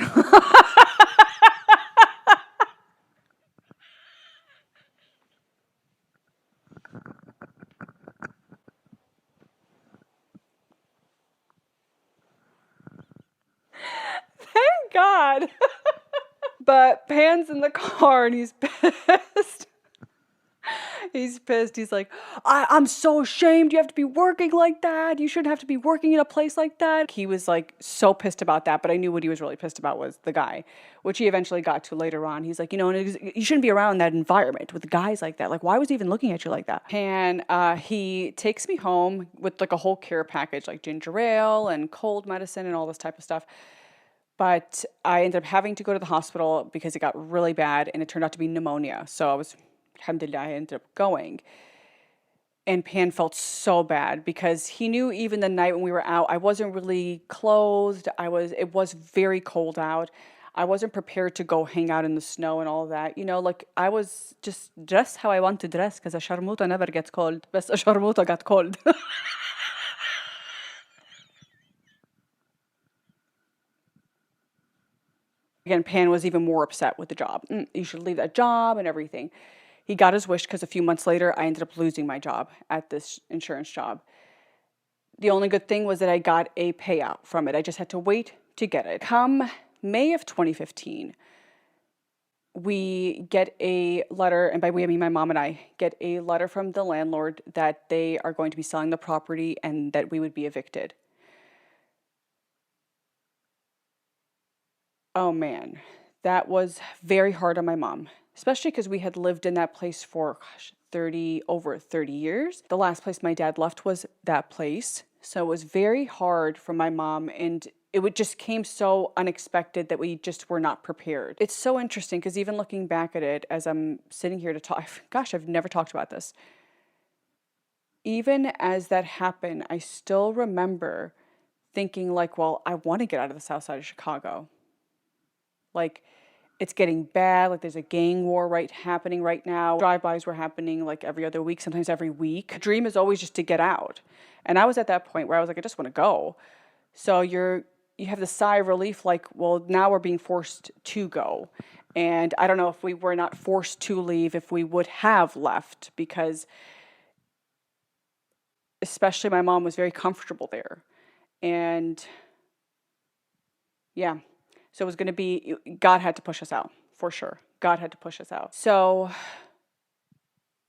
A: Thank God. But Pan's in the car and he's pissed. He's pissed. He's like, I'm so ashamed. You have to be working like that. You shouldn't have to be working in a place like that. He was like so pissed about that. But I knew what he was really pissed about was the guy, which he eventually got to later on. He's like, you shouldn't be around that environment with guys like that. Like, why was he even looking at you like that? And he takes me home with like a whole care package, like ginger ale and cold medicine and all this type of stuff. But I ended up having to go to the hospital because it got really bad and it turned out to be pneumonia. So alhamdulillah, I ended up going. And Pan felt so bad because he knew even the night when we were out, I wasn't really clothed. It was very cold out. I wasn't prepared to go hang out in the snow and all that. You know, like I was just dressed how I want to dress because a sharmuta never gets cold. But a sharmuta got cold. Again, Pan was even more upset with the job. You should leave that job and everything. He got his wish because a few months later, I ended up losing my job at this insurance job. The only good thing was that I got a payout from it. I just had to wait to get it. Come May of 2015, we get a letter, and by we I mean my mom and I get a letter from the landlord that they are going to be selling the property and that we would be evicted. Oh man, that was very hard on my mom, especially because we had lived in that place for over 30 years. The last place my dad left was that place. So it was very hard for my mom, and just came so unexpected that we just were not prepared. It's so interesting because even looking back at it as I'm sitting here to talk, gosh, I've never talked about this. Even as that happened, I still remember thinking like, well, I want to get out of the south side of Chicago. Like, it's getting bad. Like, there's a gang war happening right now. Drive-bys were happening like every other week, sometimes every week. The dream is always just to get out. And I was at that point where I was like, I just want to go. So you have the sigh of relief, like, well, now we're being forced to go. And I don't know if we were not forced to leave, if we would have left, because especially my mom was very comfortable there. And yeah. So it was going to be, God had to push us out, for sure. God had to push us out. So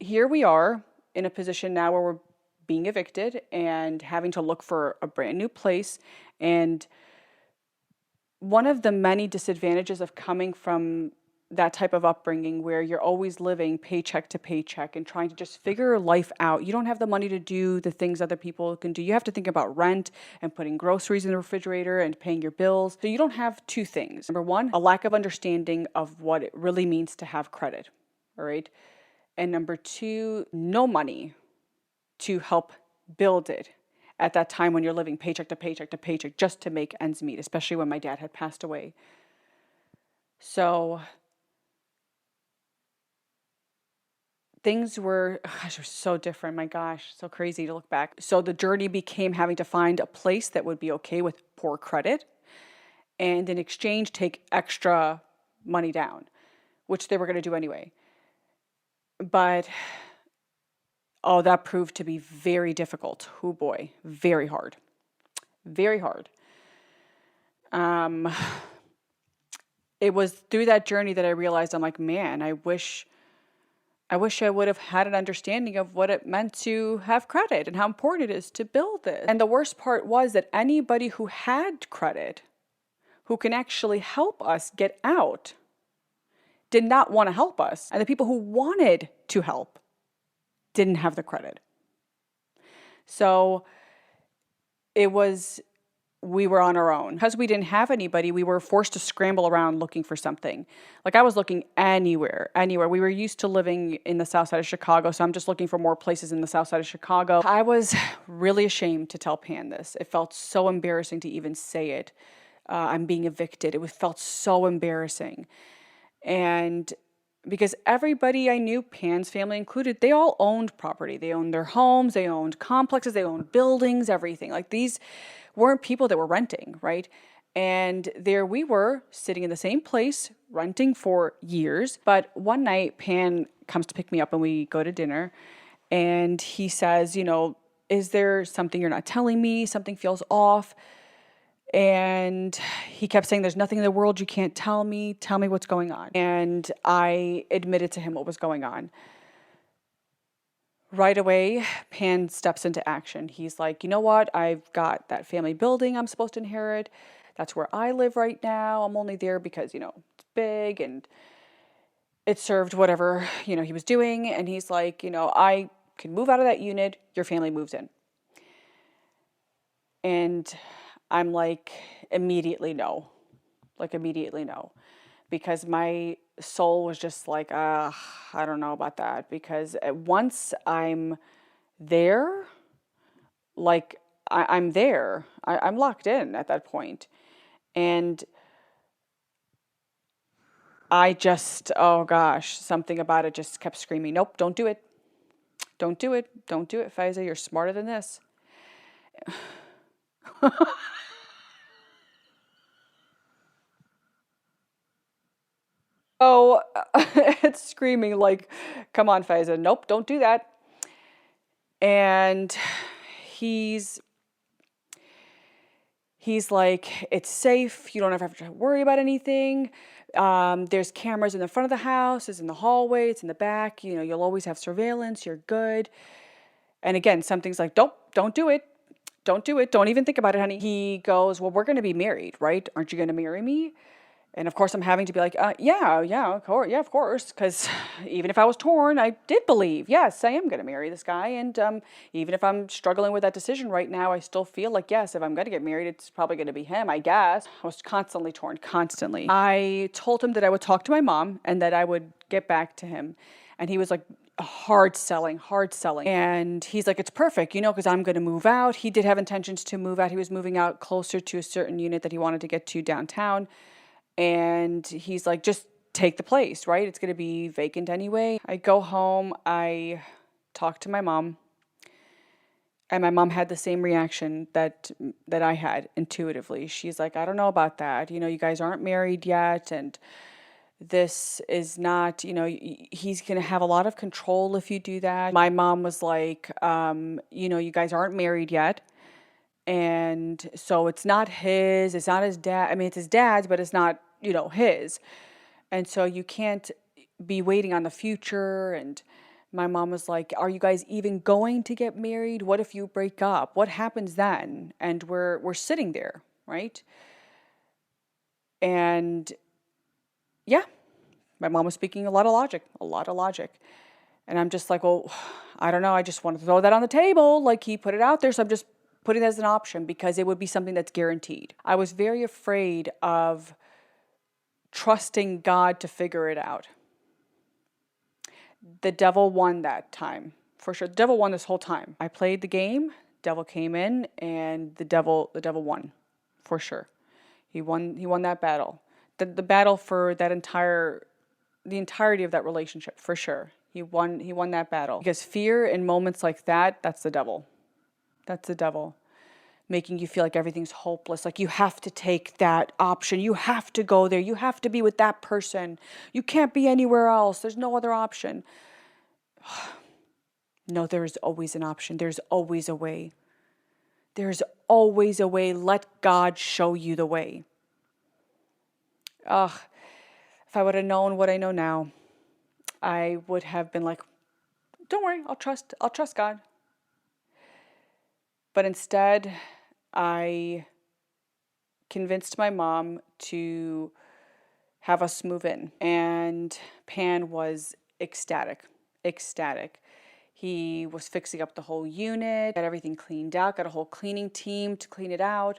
A: here we are in a position now where we're being evicted and having to look for a brand new place. And one of the many disadvantages of coming from that type of upbringing where you're always living paycheck to paycheck and trying to just figure life out. You don't have the money to do the things other people can do. You have to think about rent and putting groceries in the refrigerator and paying your bills. So you don't have two things. Number one, a lack of understanding of what it really means to have credit. All right. And number two, no money to help build it at that time when you're living paycheck to paycheck to paycheck just to make ends meet, especially when my dad had passed away. So things were so different. My gosh, so crazy to look back. So the journey became having to find a place that would be okay with poor credit and in exchange take extra money down, which they were going to do anyway. But, that proved to be very difficult. Oh boy, very hard. Very hard. It was through that journey that I realized, I'm like, man, I wish I would have had an understanding of what it meant to have credit and how important it is to build it. And the worst part was that anybody who had credit, who can actually help us get out, did not want to help us. And the people who wanted to help didn't have the credit. So we were on our own. Because we didn't have anybody, we were forced to scramble around looking for something. Like I was looking anywhere. We were used to living in the south side of Chicago, so I'm just looking for more places in the south side of Chicago. I was really ashamed to tell Pan this. It felt so embarrassing to even say it. I'm being evicted. It felt so embarrassing. And because everybody I knew, Pan's family included, they all owned property. They owned their homes, they owned complexes, they owned buildings, everything. Like these weren't people that were renting, right? And there we were sitting in the same place, renting for years. But one night, Pan comes to pick me up and we go to dinner. And he says, is there something you're not telling me? Something feels off. And he kept saying, there's nothing in the world you can't tell me. Tell me what's going on. And I admitted to him what was going on. Right away, Pan steps into action. He's like, you know what? I've got that family building I'm supposed to inherit. That's where I live right now. I'm only there because, it's big and it served whatever, he was doing. And he's like, I can move out of that unit. Your family moves in. And I'm like, immediately no. Because my soul was just like, I don't know about that. Because once I'm there. Like, I'm there. I'm locked in at that point. And I just, oh gosh, something about it just kept screaming, nope, don't do it. Don't do it. Don't do it, Faiza. You're smarter than this. So it's screaming like, come on, Faiza. Nope, don't do that. And he's like, it's safe. You don't ever have to worry about anything. There's cameras in the front of the house, it's in the hallway, it's in the back. You know, you'll always have surveillance. You're good. And again, something's like, don't do it. Don't do it. Don't even think about it, honey. He goes, well, we're going to be married, right? Aren't you going to marry me? And of course, I'm having to be like, yeah, of course. Because even if I was torn, I did believe, yes, I am going to marry this guy. And even if I'm struggling with that decision right now, I still feel like, yes, if I'm going to get married, it's probably going to be him, I guess. I was constantly torn, constantly. I told him that I would talk to my mom and that I would get back to him. And he was like, hard selling. And he's like, it's perfect, you know, because I'm going to move out. He did have intentions to move out. He was moving out closer to a certain unit that he wanted to get to downtown. And he's like, just take the place, right? It's going to be vacant anyway. I go home, I talk to my mom, and my mom had the same reaction that I had intuitively. She's like, I don't know about that. You know, you guys aren't married yet, and this is not, you know, he's going to have a lot of control if you do that. My mom was like, you know, you guys aren't married yet. And so it's not his dad. I mean, it's his dad's, but it's not, you know, his. And so you can't be waiting on the future. And my mom was like, are you guys even going to get married? What if you break up? What happens then? And we're sitting there, right? And yeah, my mom was speaking a lot of logic. And I'm just like, well, I don't know. I just want to throw that on the table. Like, he put it out there. So I'm just putting it as an option because it would be something that's guaranteed. I was very afraid of trusting God to figure it out. The devil won that time, for sure. The devil won this whole time. I played the game, devil came in, and the devil won, for sure. He won that battle. The battle for the entirety of that relationship, for sure. He won that battle. Because fear in moments like that, that's the devil. That's the devil, making you feel like everything's hopeless. Like, you have to take that option. You have to go there. You have to be with that person. You can't be anywhere else. There's no other option. No, there is always an option. There's always a way. There's always a way. Let God show you the way. If I would have known what I know now, I would have been like, don't worry, I'll trust God. But instead, I convinced my mom to have us move in. And Pan was ecstatic. He was fixing up the whole unit, got everything cleaned out, got a whole cleaning team to clean it out.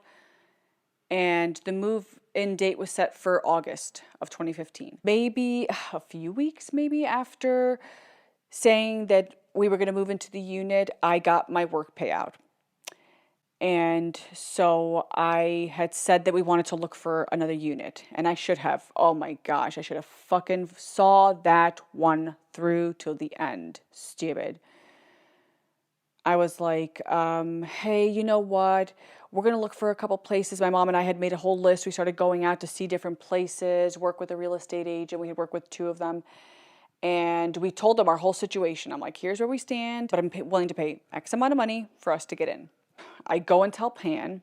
A: And the move-in date was set for August of 2015. Maybe a few weeks after saying that we were going to move into the unit, I got my work payout. And so I had said that we wanted to look for another unit. And I should have. Oh my gosh, I should have fucking saw that one through till the end. Stupid. I was like, hey, you know what? We're going to look for a couple places. My mom and I had made a whole list. We started going out to see different places, work with a real estate agent. We had worked with 2 of them. And we told them our whole situation. I'm like, here's where we stand, but I'm willing to pay X amount of money for us to get in. I go and tell Pan,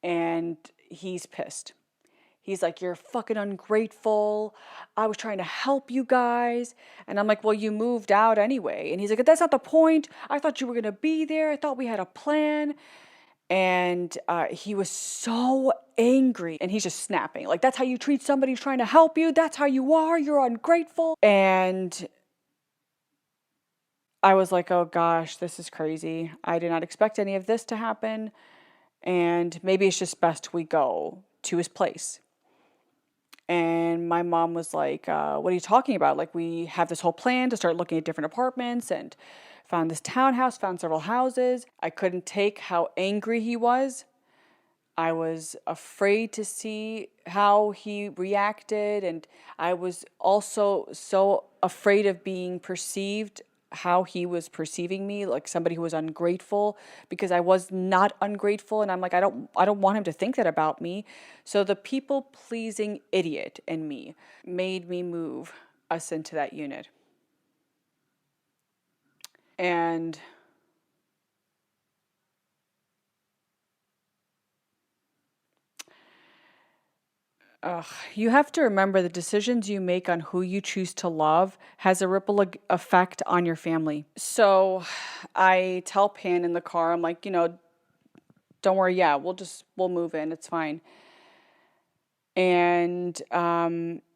A: and he's pissed. He's like, you're fucking ungrateful. I was trying to help you guys. And I'm like, well, you moved out anyway. And he's like, that's not the point. I thought you were going to be there. I thought we had a plan. And he was so angry. And he's just snapping. Like, that's how you treat somebody who's trying to help you? That's how you are? You're ungrateful? And I was like, oh gosh, this is crazy. I did not expect any of this to happen. And maybe it's just best we go to his place. And my mom was like, what are you talking about? Like, we have this whole plan to start looking at different apartments and Found this townhouse, found several houses. I couldn't take how angry he was. I was afraid to see how he reacted, and I was also so afraid of being perceived how he was perceiving me, like somebody who was ungrateful, because I was not ungrateful, and I'm like, I don't want him to think that about me. So the people-pleasing idiot in me made me move us into that unit. And you have to remember the decisions you make on who you choose to love has a ripple effect on your family. So I tell Pan in the car, I'm like, don't worry, yeah, we'll move in, it's fine. And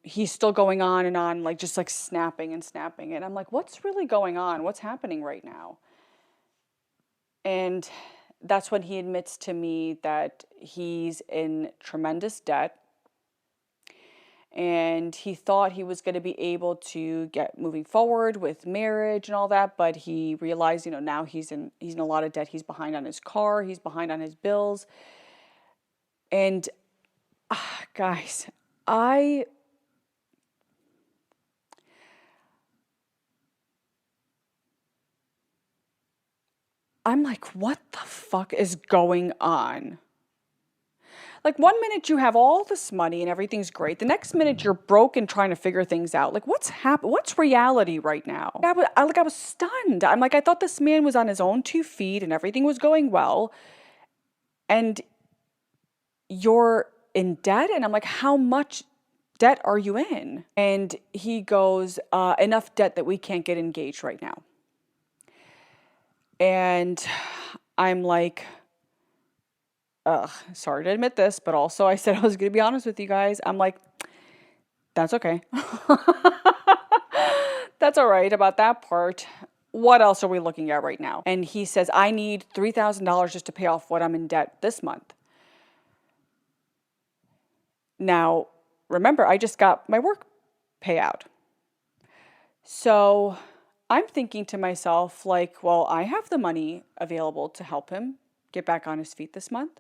A: he's still going on and on, like just like snapping and snapping. And I'm like, what's really going on? What's happening right now? And that's when he admits to me that he's in tremendous debt. And he thought he was going to be able to get moving forward with marriage and all that, but he realized, now he's in a lot of debt. He's behind on his car, he's behind on his bills. And guys, I'm like, what the fuck is going on? Like, one minute you have all this money and everything's great. The next minute you're broke and trying to figure things out. Like, what's reality right now? I was stunned. I'm like, I thought this man was on his own 2 feet and everything was going well. And you're in debt? And I'm like, how much debt are you in? And he goes, enough debt that we can't get engaged right now. And I'm like, sorry to admit this, but also I said I was going to be honest with you guys. I'm like, that's okay. That's all right about that part. What else are we looking at right now? And he says, I need $3,000 just to pay off what I'm in debt this month. Now, remember, I just got my work payout. So I'm thinking to myself, like, well, I have the money available to help him get back on his feet this month.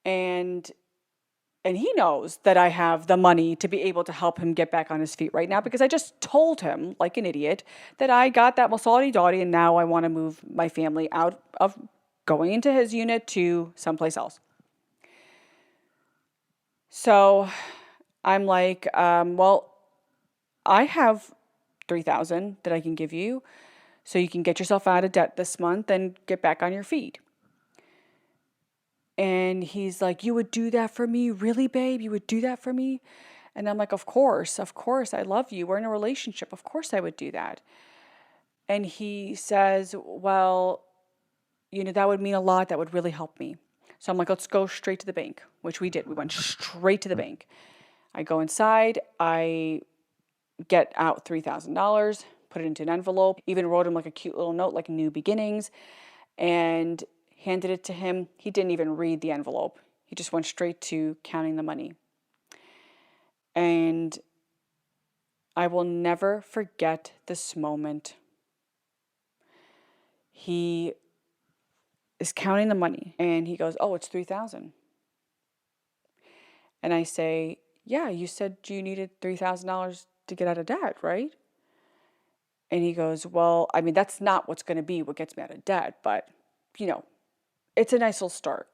A: And he knows that I have the money to be able to help him get back on his feet right now, because I just told him, like an idiot, that I got that Masaldi Dotty and now I want to move my family out of going into his unit to someplace else. So I'm like, well, I have $3,000 that I can give you so you can get yourself out of debt this month and get back on your feet. And he's like, you would do that for me? Really, babe? You would do that for me? And I'm like, of course. I love you. We're in a relationship. Of course I would do that. And he says, well, that would mean a lot. That would really help me. So I'm like, let's go straight to the bank, which we did. We went straight to the bank. I go inside. I get out $3,000, put it into an envelope, even wrote him like a cute little note, like new beginnings, and handed it to him. He didn't even read the envelope. He just went straight to counting the money. And I will never forget this moment. He is counting the money and he goes, oh, it's $3,000. And I say, yeah, you said you needed $3,000 to get out of debt, right? And he goes, well, I mean, that's not what's going to be what gets me out of debt, but, it's a nice little start.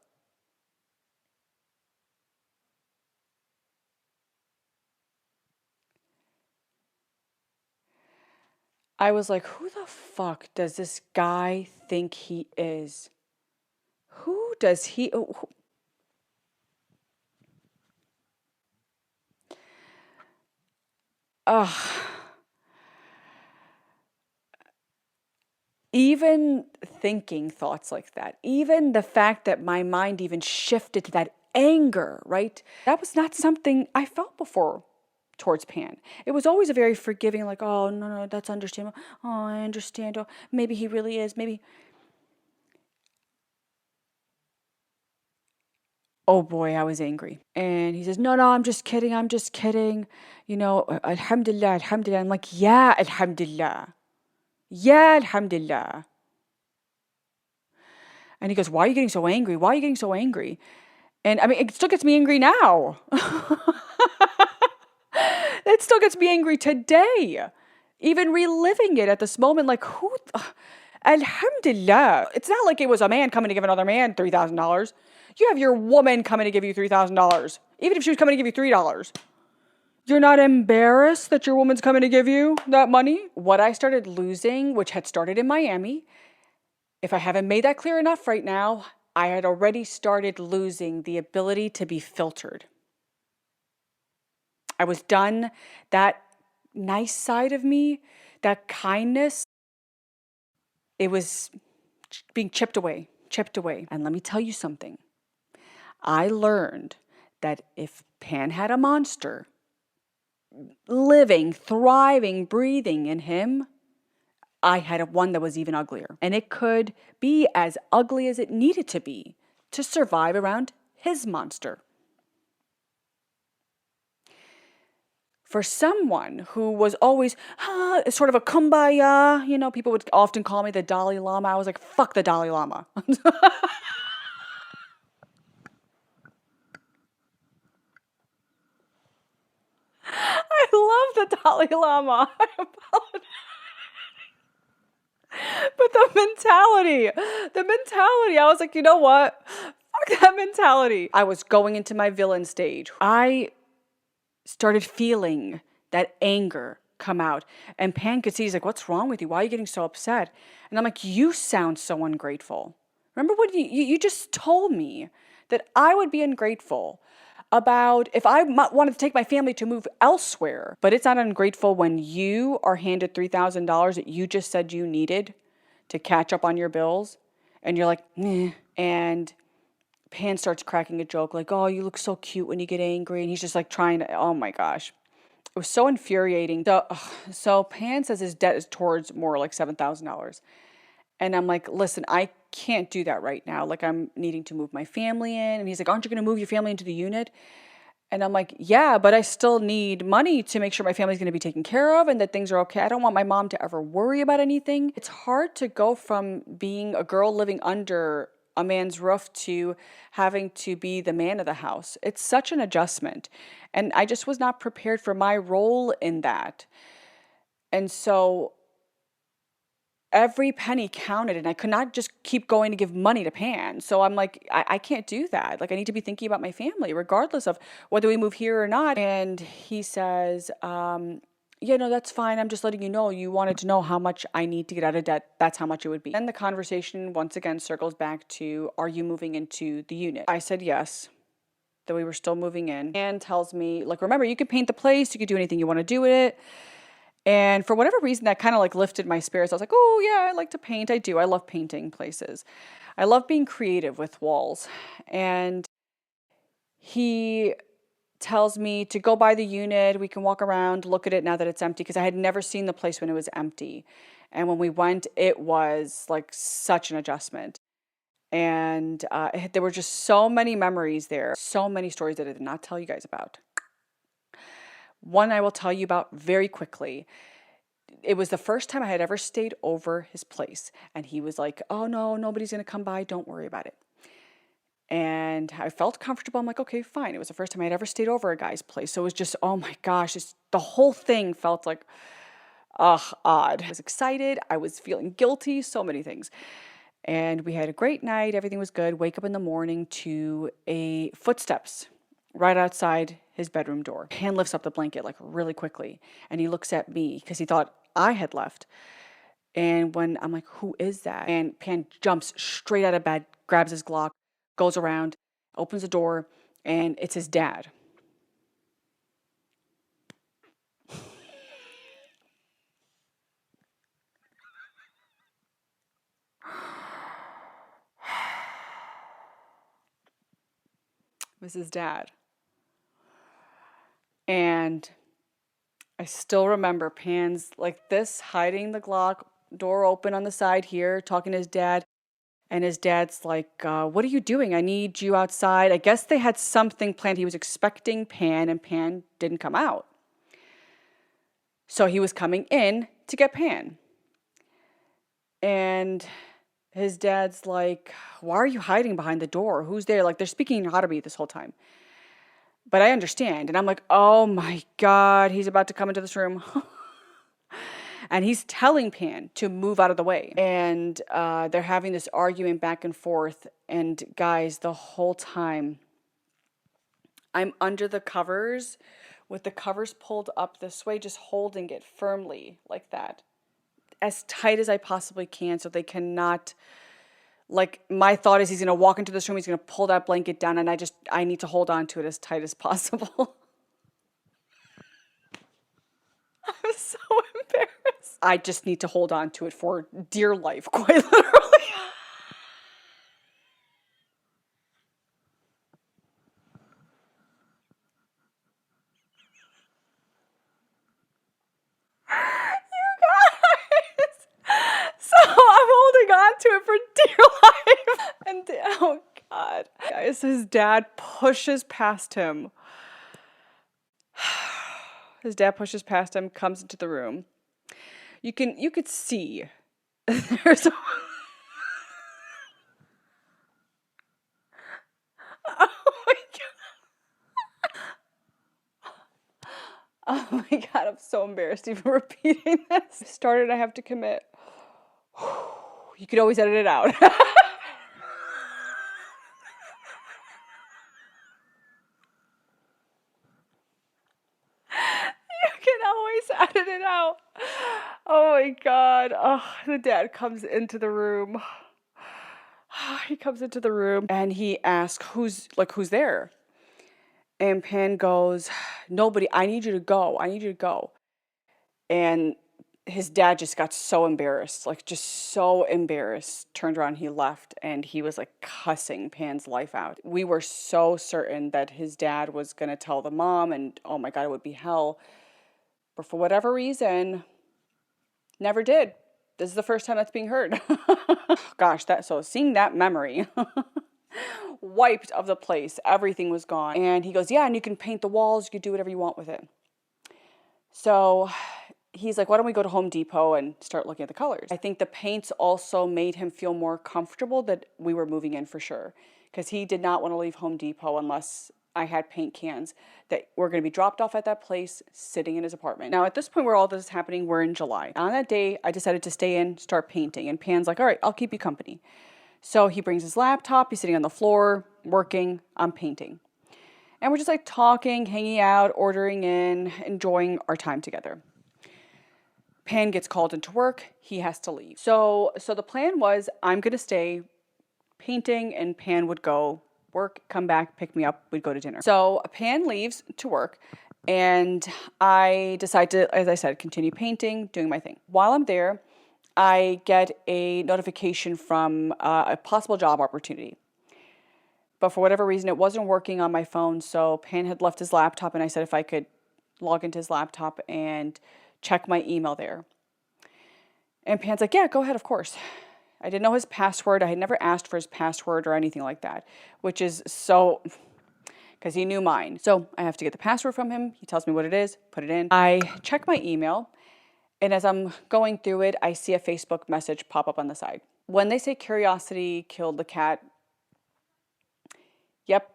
A: I was like, who the fuck does this guy think he is? Who does he... Even thinking thoughts like that, even the fact that my mind even shifted to that anger, right? That was not something I felt before towards Pan. It was always a very forgiving, like, oh, no, that's understandable. Oh, I understand. Oh, maybe he really is. Maybe. Oh boy, I was angry. And he says, no, I'm just kidding. Alhamdulillah, alhamdulillah. I'm like, yeah, alhamdulillah. Yeah, alhamdulillah. And he goes, why are you getting so angry? Why are you getting so angry? And I mean, it still gets me angry now. It still gets me angry today. Even reliving it at this moment, like, alhamdulillah. It's not like it was a man coming to give another man $3,000. You have your woman coming to give you $3,000. Even if she was coming to give you $3. You're not embarrassed that your woman's coming to give you that money? What I started losing, which had started in Miami, if I haven't made that clear enough right now, I had already started losing the ability to be filtered. I was done. That nice side of me, that kindness, it was being chipped away. And let me tell you something. I learned that if Pan had a monster living, thriving, breathing in him, I had one that was even uglier. And it could be as ugly as it needed to be to survive around his monster. For someone who was always sort of a kumbaya, you know, people would often call me the Dalai Lama. I was like, fuck the Dalai Lama. I love the Dalai Lama. I apologize. But the mentality, I was like, you know what? Fuck that mentality. I was going into my villain stage. I started feeling that anger come out. And Pan could see, he's like, what's wrong with you? Why are you getting so upset? And I'm like, you sound so ungrateful. Remember what you just told me that I would be ungrateful about if I wanted to take my family to move elsewhere. But it's not ungrateful when you are handed $3,000 that you just said you needed to catch up on your bills. And you're like, meh. And Pan starts cracking a joke like, oh, you look so cute when you get angry. And he's just like trying to, oh my gosh. It was so infuriating. So Pan says his debt is towards more like $7,000. And I'm like, listen, I can't do that right now. Like, I'm needing to move my family in. And he's like, aren't you going to move your family into the unit? And I'm like, yeah, but I still need money to make sure my family's going to be taken care of and that things are okay. I don't want my mom to ever worry about anything. It's hard to go from being a girl living under a man's roof to having to be the man of the house. It's such an adjustment. And I just was not prepared for my role in that. And so every penny counted, and I could not just keep going to give money to Pan. So I'm like, I can't do that. Like, I need to be thinking about my family, regardless of whether we move here or not. And he says, yeah, no, that's fine. I'm just letting you know, you wanted to know how much I need to get out of debt. That's how much it would be. And the conversation once again circles back to, are you moving into the unit? I said yes, that we were still moving in. And tells me, like, remember, you can paint the place. You can do anything you want to do with it. And for whatever reason, that kind of like lifted my spirits. I was like, oh yeah, I like to paint. I do. I love painting places. I love being creative with walls. And he tells me to go by the unit. We can walk around, look at it now that it's empty, because I had never seen the place when it was empty. And when we went, it was like such an adjustment. And there were just so many memories there, so many stories that I did not tell you guys about. One I will tell you about very quickly. It was the first time I had ever stayed over his place. And he was like, oh no, nobody's going to come by. Don't worry about it. And I felt comfortable. I'm like, okay, fine. It was the first time I had ever stayed over a guy's place. So it was just, oh my gosh, the whole thing felt like, odd. I was excited. I was feeling guilty. So many things. And we had a great night. Everything was good. Wake up in the morning to a footsteps right outside his bedroom door. Pan lifts up the blanket like really quickly. And he looks at me because he thought I had left. And when I'm like, who is that? And Pan jumps straight out of bed, grabs his Glock, goes around, opens the door, and it's his dad. It was his dad. And I still remember Pan's like this, hiding the Glock, door open on the side here, talking to his dad. And his dad's like, what are you doing? I need you outside. I guess they had something planned. He was expecting Pan, and Pan didn't come out. So he was coming in to get Pan. And his dad's like, why are you hiding behind the door? Who's there? Like, they're speaking how to me this whole time. But I understand. And I'm like, oh my God, he's about to come into this room. And he's telling Pan to move out of the way. And they're having this argument back and forth. And guys, the whole time, I'm under the covers with the covers pulled up this way, just holding it firmly like that, as tight as I possibly can so they cannot, like, my thought is he's going to walk into this room, he's going to pull that blanket down, and I need to hold on to it as tight as possible. I'm so embarrassed. I just need to hold on to it for dear life, quite literally. So I'm holding on to it for dear life. And oh God. Guys, his dad pushes past him. His dad pushes past him, comes into the room. You could see there's oh my God. Oh my God, I'm so embarrassed even repeating this. Started, I have to commit. You could always edit it out. You can always edit it out. Oh my God. Oh, the dad comes into the room. He comes into the room and he asks, who's there? And Pan goes, nobody, I need you to go. I need you to go. And his dad just got so embarrassed, like just so embarrassed, turned around, he left, and he was like cussing Pan's life out. We were so certain that his dad was going to tell the mom, and oh my God, it would be hell. But for whatever reason, never did. This is the first time that's being heard. Gosh, so seeing that memory wiped of the place, everything was gone. And he goes, yeah, and you can paint the walls, you can do whatever you want with it. So he's like, why don't we go to Home Depot and start looking at the colors? I think the paints also made him feel more comfortable that we were moving in for sure, because he did not want to leave Home Depot unless I had paint cans that were going to be dropped off at that place, sitting in his apartment. Now, at this point where all this is happening, we're in July. On that day, I decided to stay in, start painting, and Pan's like, all right, I'll keep you company. So he brings his laptop, he's sitting on the floor, working, I'm painting. And we're just like talking, hanging out, ordering in, enjoying our time together. Pan gets called into work, he has to leave. So the plan was I'm going to stay painting and Pan would go work, come back, pick me up, we'd go to dinner. So Pan leaves to work and I decide to, as I said, continue painting, doing my thing. While I'm there, I get a notification from a possible job opportunity. But for whatever reason, it wasn't working on my phone, so Pan had left his laptop and I said if I could log into his laptop and check my email there. And Pan's like, yeah, go ahead, of course. I didn't know his password. I had never asked for his password or anything like that, which is so, because he knew mine. So I have to get the password from him. He tells me what it is, put it in. I check my email, and as I'm going through it, I see a Facebook message pop up on the side. When they say curiosity killed the cat, yep,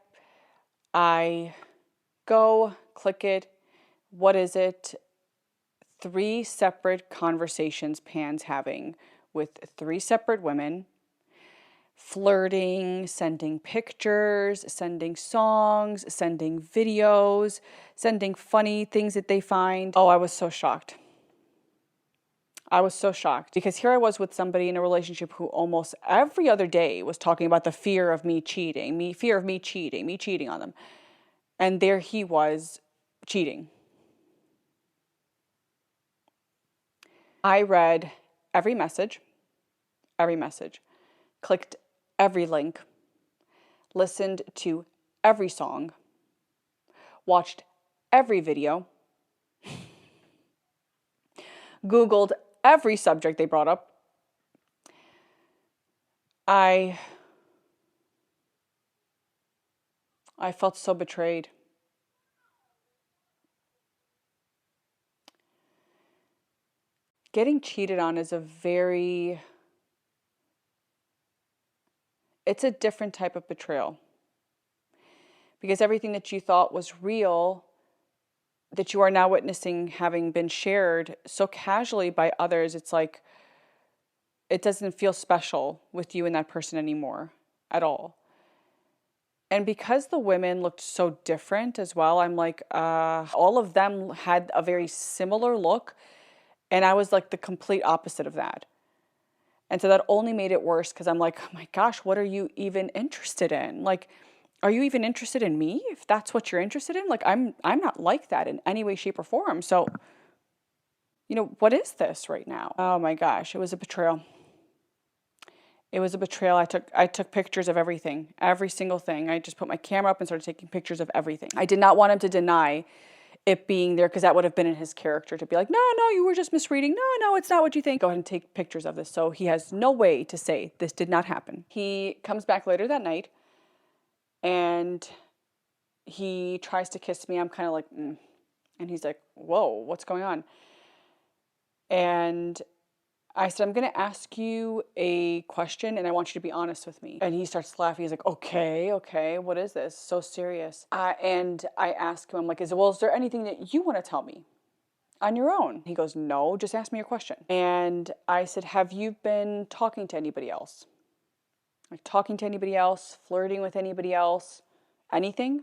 A: I go, click it. What is it? 3 separate conversations Pan's having with 3 separate women, flirting, sending pictures, sending songs, sending videos, sending funny things that they find. Oh, I was so shocked. I was so shocked because here I was with somebody in a relationship who almost every other day was talking about the fear of me cheating, me cheating on them. And there he was cheating. I read every message, clicked every link, listened to every song, watched every video, Googled every subject they brought up. I felt so betrayed. Getting cheated on is a very it's a different type of betrayal. Because everything that you thought was real, that you are now witnessing having been shared so casually by others, it's like it doesn't feel special with you and that person anymore at all. And because the women looked so different as well, I'm like, all of them had a very similar look. And I was like the complete opposite of that. And so that only made it worse because I'm like, oh my gosh, what are you even interested in? Like, are you even interested in me? If that's what you're interested in? Like, I'm not like that in any way, shape, or form. So, what is this right now? Oh my gosh, it was a betrayal. It was a betrayal. I took pictures of everything, every single thing. I just put my camera up and started taking pictures of everything. I did not want him to deny it being there because that would have been in his character to be like, no, you were just misreading. No, it's not what you think. Go ahead and take pictures of this. So he has no way to say this did not happen. He comes back later that night and he tries to kiss me. I'm kind of like, And he's like, whoa, what's going on? And I said, I'm going to ask you a question and I want you to be honest with me. And he starts laughing. He's like, okay, what is this? So serious. And I ask him, I'm like, is there anything that you want to tell me on your own? He goes, no, just ask me your question. And I said, have you been talking to anybody else? Like talking to anybody else, flirting with anybody else, anything?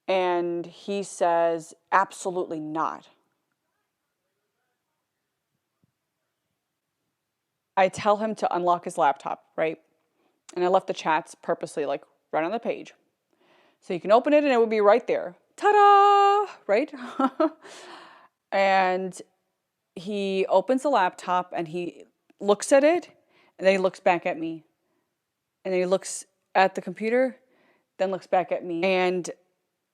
A: And he says, absolutely not. I tell him to unlock his laptop, right? And I left the chats purposely like right on the page. So you can open it and it would be right there. Ta-da! Right? And he opens the laptop and he looks at it and then he looks back at me. And then he looks at the computer, then looks back at me. And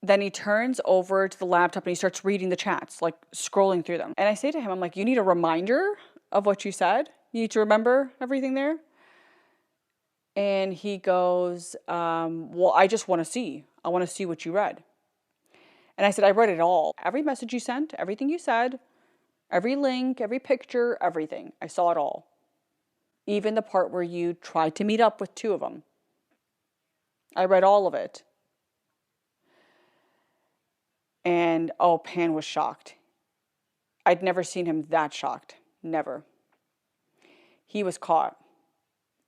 A: then he turns over to the laptop and he starts reading the chats, like scrolling through them. And I say to him, I'm like, you need a reminder of what you said? You need to remember everything there? And he goes, well, I just want to see. I want to see what you read. And I said, I read it all. Every message you sent, everything you said, every link, every picture, everything. I saw it all. Even the part where you tried to meet up with two of them. I read all of it. And, Pan was shocked. I'd never seen him that shocked. Never. He was caught.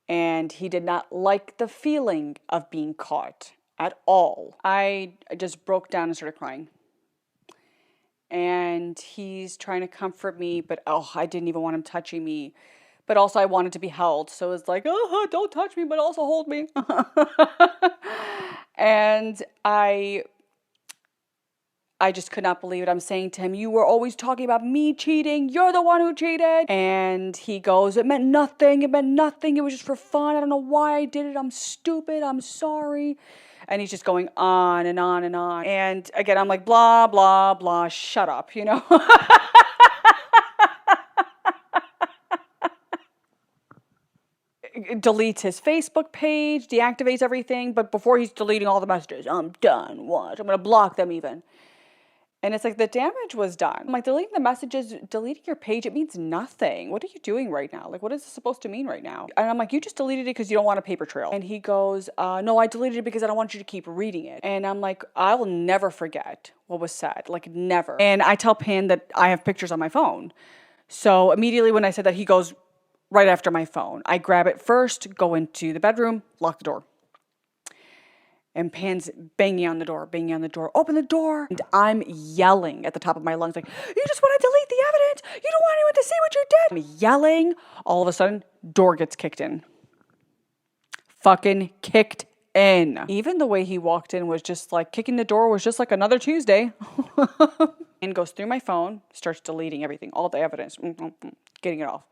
A: And he did not like the feeling of being caught at all. I just broke down and started crying. And he's trying to comfort me, but I didn't even want him touching me. But also I wanted to be held. So it was like, don't touch me, but also hold me. And I just could not believe it. I'm saying to him, you were always talking about me cheating. You're the one who cheated. And he goes, it meant nothing. It was just for fun. I don't know why I did it. I'm stupid. I'm sorry. And he's just going on and on and on. And again, I'm like, blah, blah, blah. Shut up, Deletes his Facebook page, deactivates everything. But before he's deleting all the messages, I'm done. What? I'm going to block them even. And it's like the damage was done. I'm like, deleting the messages, deleting your page, it means nothing. What are you doing right now? Like, what is this supposed to mean right now? And I'm like, you just deleted it because you don't want a paper trail. And he goes, no, I deleted it because I don't want you to keep reading it. And I'm like, I will never forget what was said. Like, never. And I tell Pan that I have pictures on my phone. So immediately when I said that, he goes right after my phone. I grab it first, go into the bedroom, lock the door. And Pan's banging on the door, open the door. And I'm yelling at the top of my lungs, like, you just want to delete the evidence. You don't want anyone to see what you did. I'm yelling. All of a sudden, door gets kicked in. Fucking kicked in. Even the way he walked in was just like, kicking the door was just like another Tuesday. And goes through my phone, starts deleting everything, all the evidence, getting it off.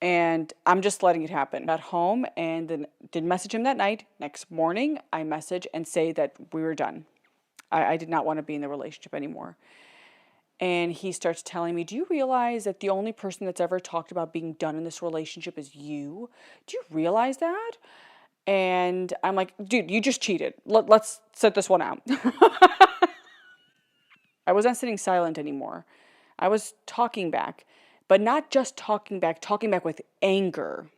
A: And I'm just letting it happen. Got home and then didn't message him that night. Next morning, I message and say that we were done. I did not want to be in the relationship anymore. And he starts telling me, do you realize that the only person that's ever talked about being done in this relationship is you? Do you realize that? And I'm like, dude, you just cheated. Let's set this one out. I wasn't sitting silent anymore. I was talking back, but not just talking back with anger.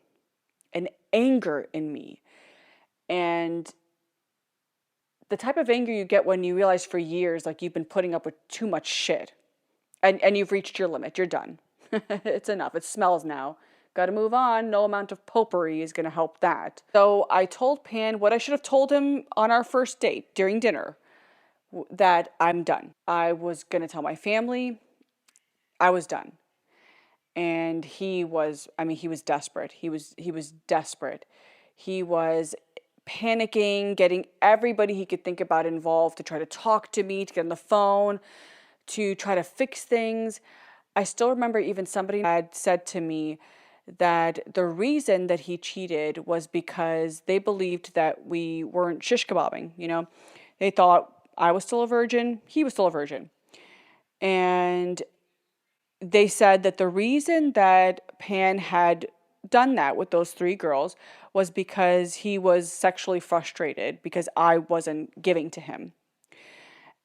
A: an anger in me. And the type of anger you get when you realize for years, like, you've been putting up with too much shit. And you've reached your limit. You're done. It's enough. It smells now. Got to move on. No amount of potpourri is going to help that. So I told Pan what I should have told him on our first date during dinner, that I'm done. I was going to tell my family I was done. And he was desperate. He was desperate. He was panicking, getting everybody he could think about involved to try to talk to me, to get on the phone, to try to fix things. I still remember even somebody had said to me that the reason that he cheated was because they believed that we weren't shish kebabbing, you know. They thought I was still a virgin, he was still a virgin. And they said that the reason that Pan had done that with those 3 girls was because he was sexually frustrated because I wasn't giving to him.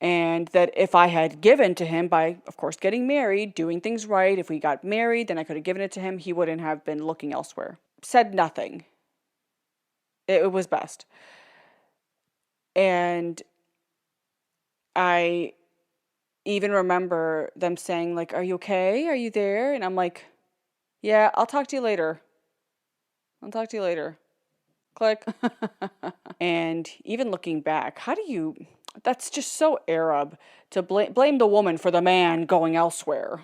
A: And that if I had given to him by, of course, getting married, doing things right, if we got married, then I could have given it to him, he wouldn't have been looking elsewhere. Said nothing. It was best. And I even remember them saying, like, "Are you okay? Are you there?" And I'm like, "Yeah, I'll talk to you later. I'll talk to you later." Click. And even looking back, that's just so Arab to blame the woman for the man going elsewhere.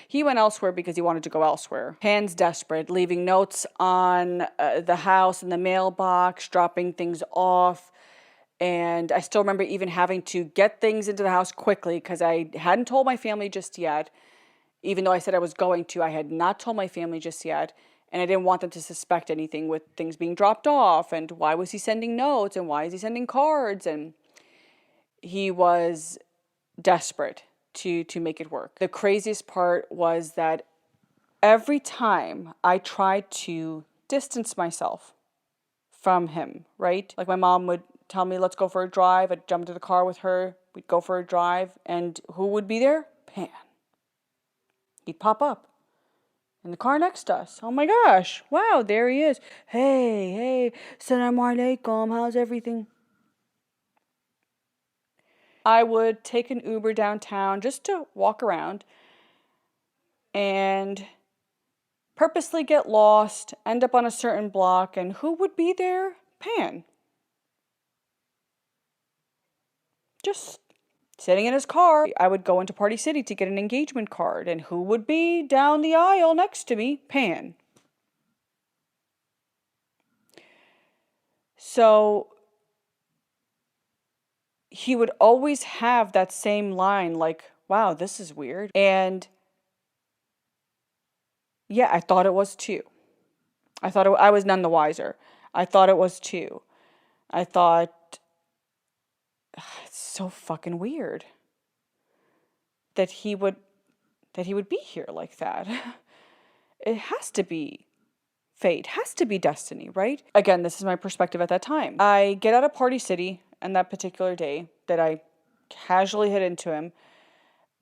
A: He went elsewhere because he wanted to go elsewhere. Pan's desperate, leaving notes on the house in the mailbox, dropping things off. And I still remember even having to get things into the house quickly because I hadn't told my family just yet. Even though I said I was going to, I had not told my family just yet. And I didn't want them to suspect anything with things being dropped off. And why was he sending notes? And why is he sending cards? And he was desperate to make it work. The craziest part was that every time I tried to distance myself from him, right? Like, my mom would tell me, let's go for a drive. I'd jump into the car with her. We'd go for a drive. And who would be there? Pan. He'd pop up in the car next to us. Oh my gosh. Wow, there he is. Hey, Salam alaikum. How's everything? I would take an Uber downtown just to walk around and purposely get lost, end up on a certain block, and who would be there? Pan. Just sitting in his car. I would go into Party City to get an engagement card, and who would be down the aisle next to me? Pan. So he would always have that same line, like, wow, this is weird. And yeah, I thought it was too. I was none the wiser. I thought it was too. I thought, it's so fucking weird that he would be here like that. It has to be fate, has to be destiny, right? Again, this is my perspective at that time. I get out of Party City on that particular day that I casually hit into him,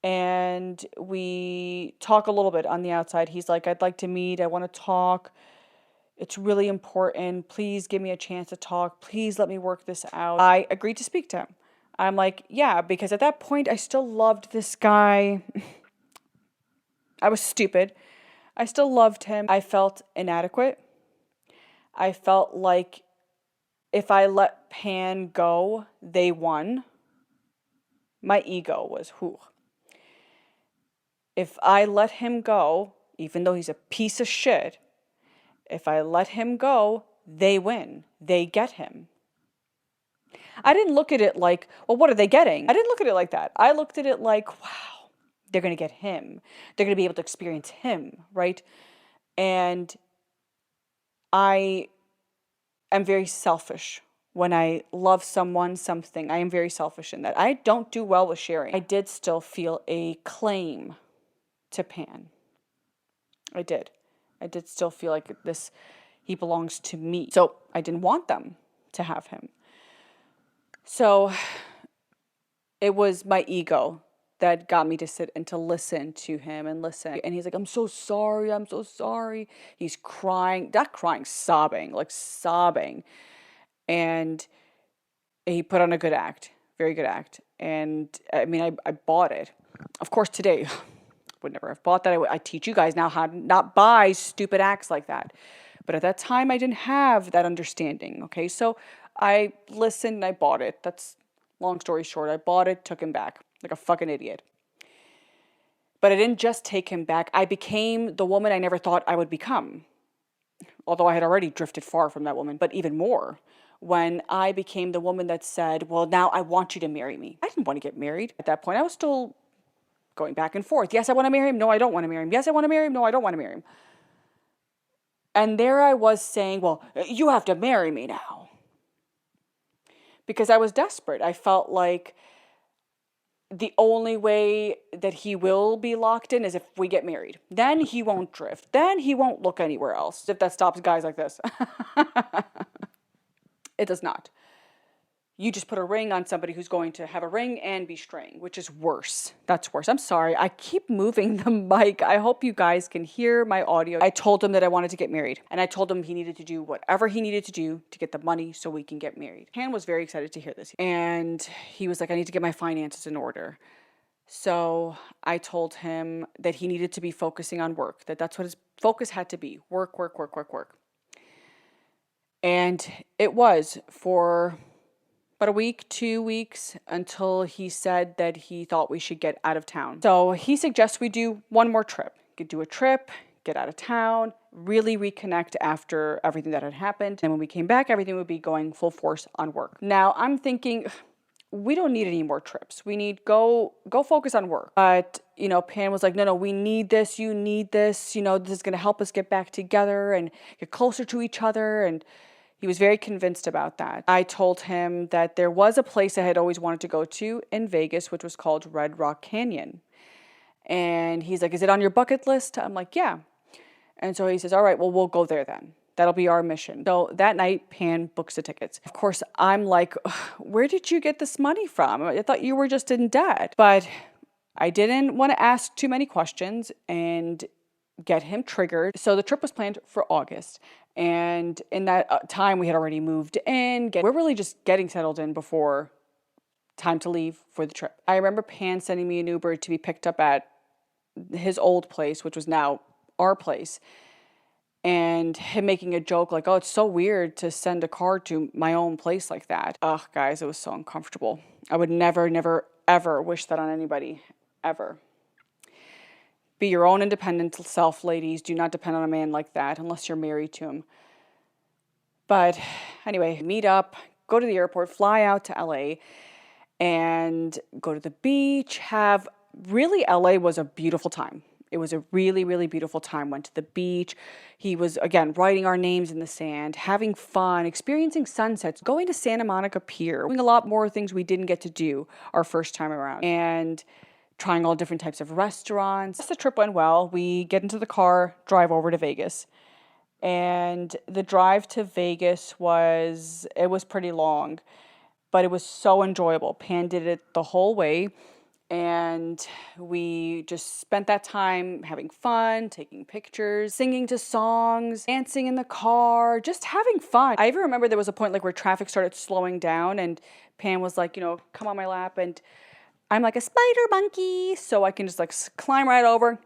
A: and we talk a little bit on the outside. He's like, I'd like to meet, I want to talk. It's really important. Please give me a chance to talk. Please let me work this out. I agreed to speak to him. I'm like, yeah, because at that point, I still loved this guy. I was stupid. I still loved him. I felt inadequate. I felt like if I let Pan go, they won. My ego was, whew. If I let him go, even though he's a piece of shit, if I let him go, they win. They get him. I didn't look at it like, well, what are they getting? I didn't look at it like that. I looked at it like, wow, they're going to get him. They're going to be able to experience him, right? And I am very selfish. When I love someone, something, I am very selfish in that. I don't do well with sharing. I did still feel a claim to Pan. I did still feel like he belongs to me. So I didn't want them to have him. So it was my ego that got me to sit and to listen to him and listen. And he's like, I'm so sorry. I'm so sorry. He's crying, not crying, sobbing, like sobbing. And he put on a good act, very good act. And I mean, I bought it. Of course, today, would never have bought that. I teach you guys now how to not buy stupid acts like that. But at that time, I didn't have that understanding, okay? So I listened and I bought it. That's long story short. I bought it, took him back like a fucking idiot. But I didn't just take him back. I became the woman I never thought I would become. Although I had already drifted far from that woman, but even more when I became the woman that said, well, now I want you to marry me. I didn't want to get married. At that point, I was still going back and forth. Yes, I want to marry him. No, I don't want to marry him. Yes, I want to marry him. No, I don't want to marry him. And there I was saying, well, you have to marry me now. Because I was desperate. I felt like the only way that he will be locked in is if we get married. Then he won't drift. Then he won't look anywhere else. If that stops guys like this. It does not. You just put a ring on somebody who's going to have a ring and be straying, which is worse. That's worse. I'm sorry. I keep moving the mic. I hope you guys can hear my audio. I told him that I wanted to get married. And I told him he needed to do whatever he needed to do to get the money so we can get married. Han was very excited to hear this. And he was like, I need to get my finances in order. So I told him that he needed to be focusing on work. That's what his focus had to be. Work, work, work, work, work. And it was for about a week, 2 weeks, until he said that he thought we should get out of town. So he suggests we do one more trip. Could do a trip, get out of town, really reconnect after everything that had happened. And when we came back, everything would be going full force on work. Now I'm thinking, we don't need any more trips. We need go focus on work. But, you know, Pan was like, no, we need this. You need this. You know, this is going to help us get back together and get closer to each other. And he was very convinced about that. I told him that there was a place I had always wanted to go to in Vegas, which was called Red Rock Canyon. And he's like, is it on your bucket list? I'm like, yeah. And so he says, all right, well, we'll go there then. That'll be our mission. So that night, Pan books the tickets. Of course, I'm like, where did you get this money from? I thought you were just in debt. But I didn't want to ask too many questions and get him triggered. So the trip was planned for August. And in that time, we had already moved in. We're really just getting settled in before time to leave for the trip. I remember Pan sending me an Uber to be picked up at his old place, which was now our place. And him making a joke like, oh, it's so weird to send a car to my own place like that. Ugh, guys, it was so uncomfortable. I would never, never, ever wish that on anybody, ever. Be your own independent self, ladies. Do not depend on a man like that unless you're married to him. But anyway, meet up, go to the airport, fly out to LA, and go to the beach. LA was a beautiful time. It was a really, really beautiful time. Went to the beach. He was, again, writing our names in the sand, having fun, experiencing sunsets, going to Santa Monica Pier, doing a lot more things we didn't get to do our first time around. And trying all different types of restaurants. The trip went well. We get into the car, drive over to Vegas. And the drive to Vegas was pretty long, but it was so enjoyable. Pan did it the whole way. And we just spent that time having fun, taking pictures, singing to songs, dancing in the car, just having fun. I even remember there was a point like where traffic started slowing down and Pan was like, come on my lap, and I'm like a spider monkey, so I can just like climb right over.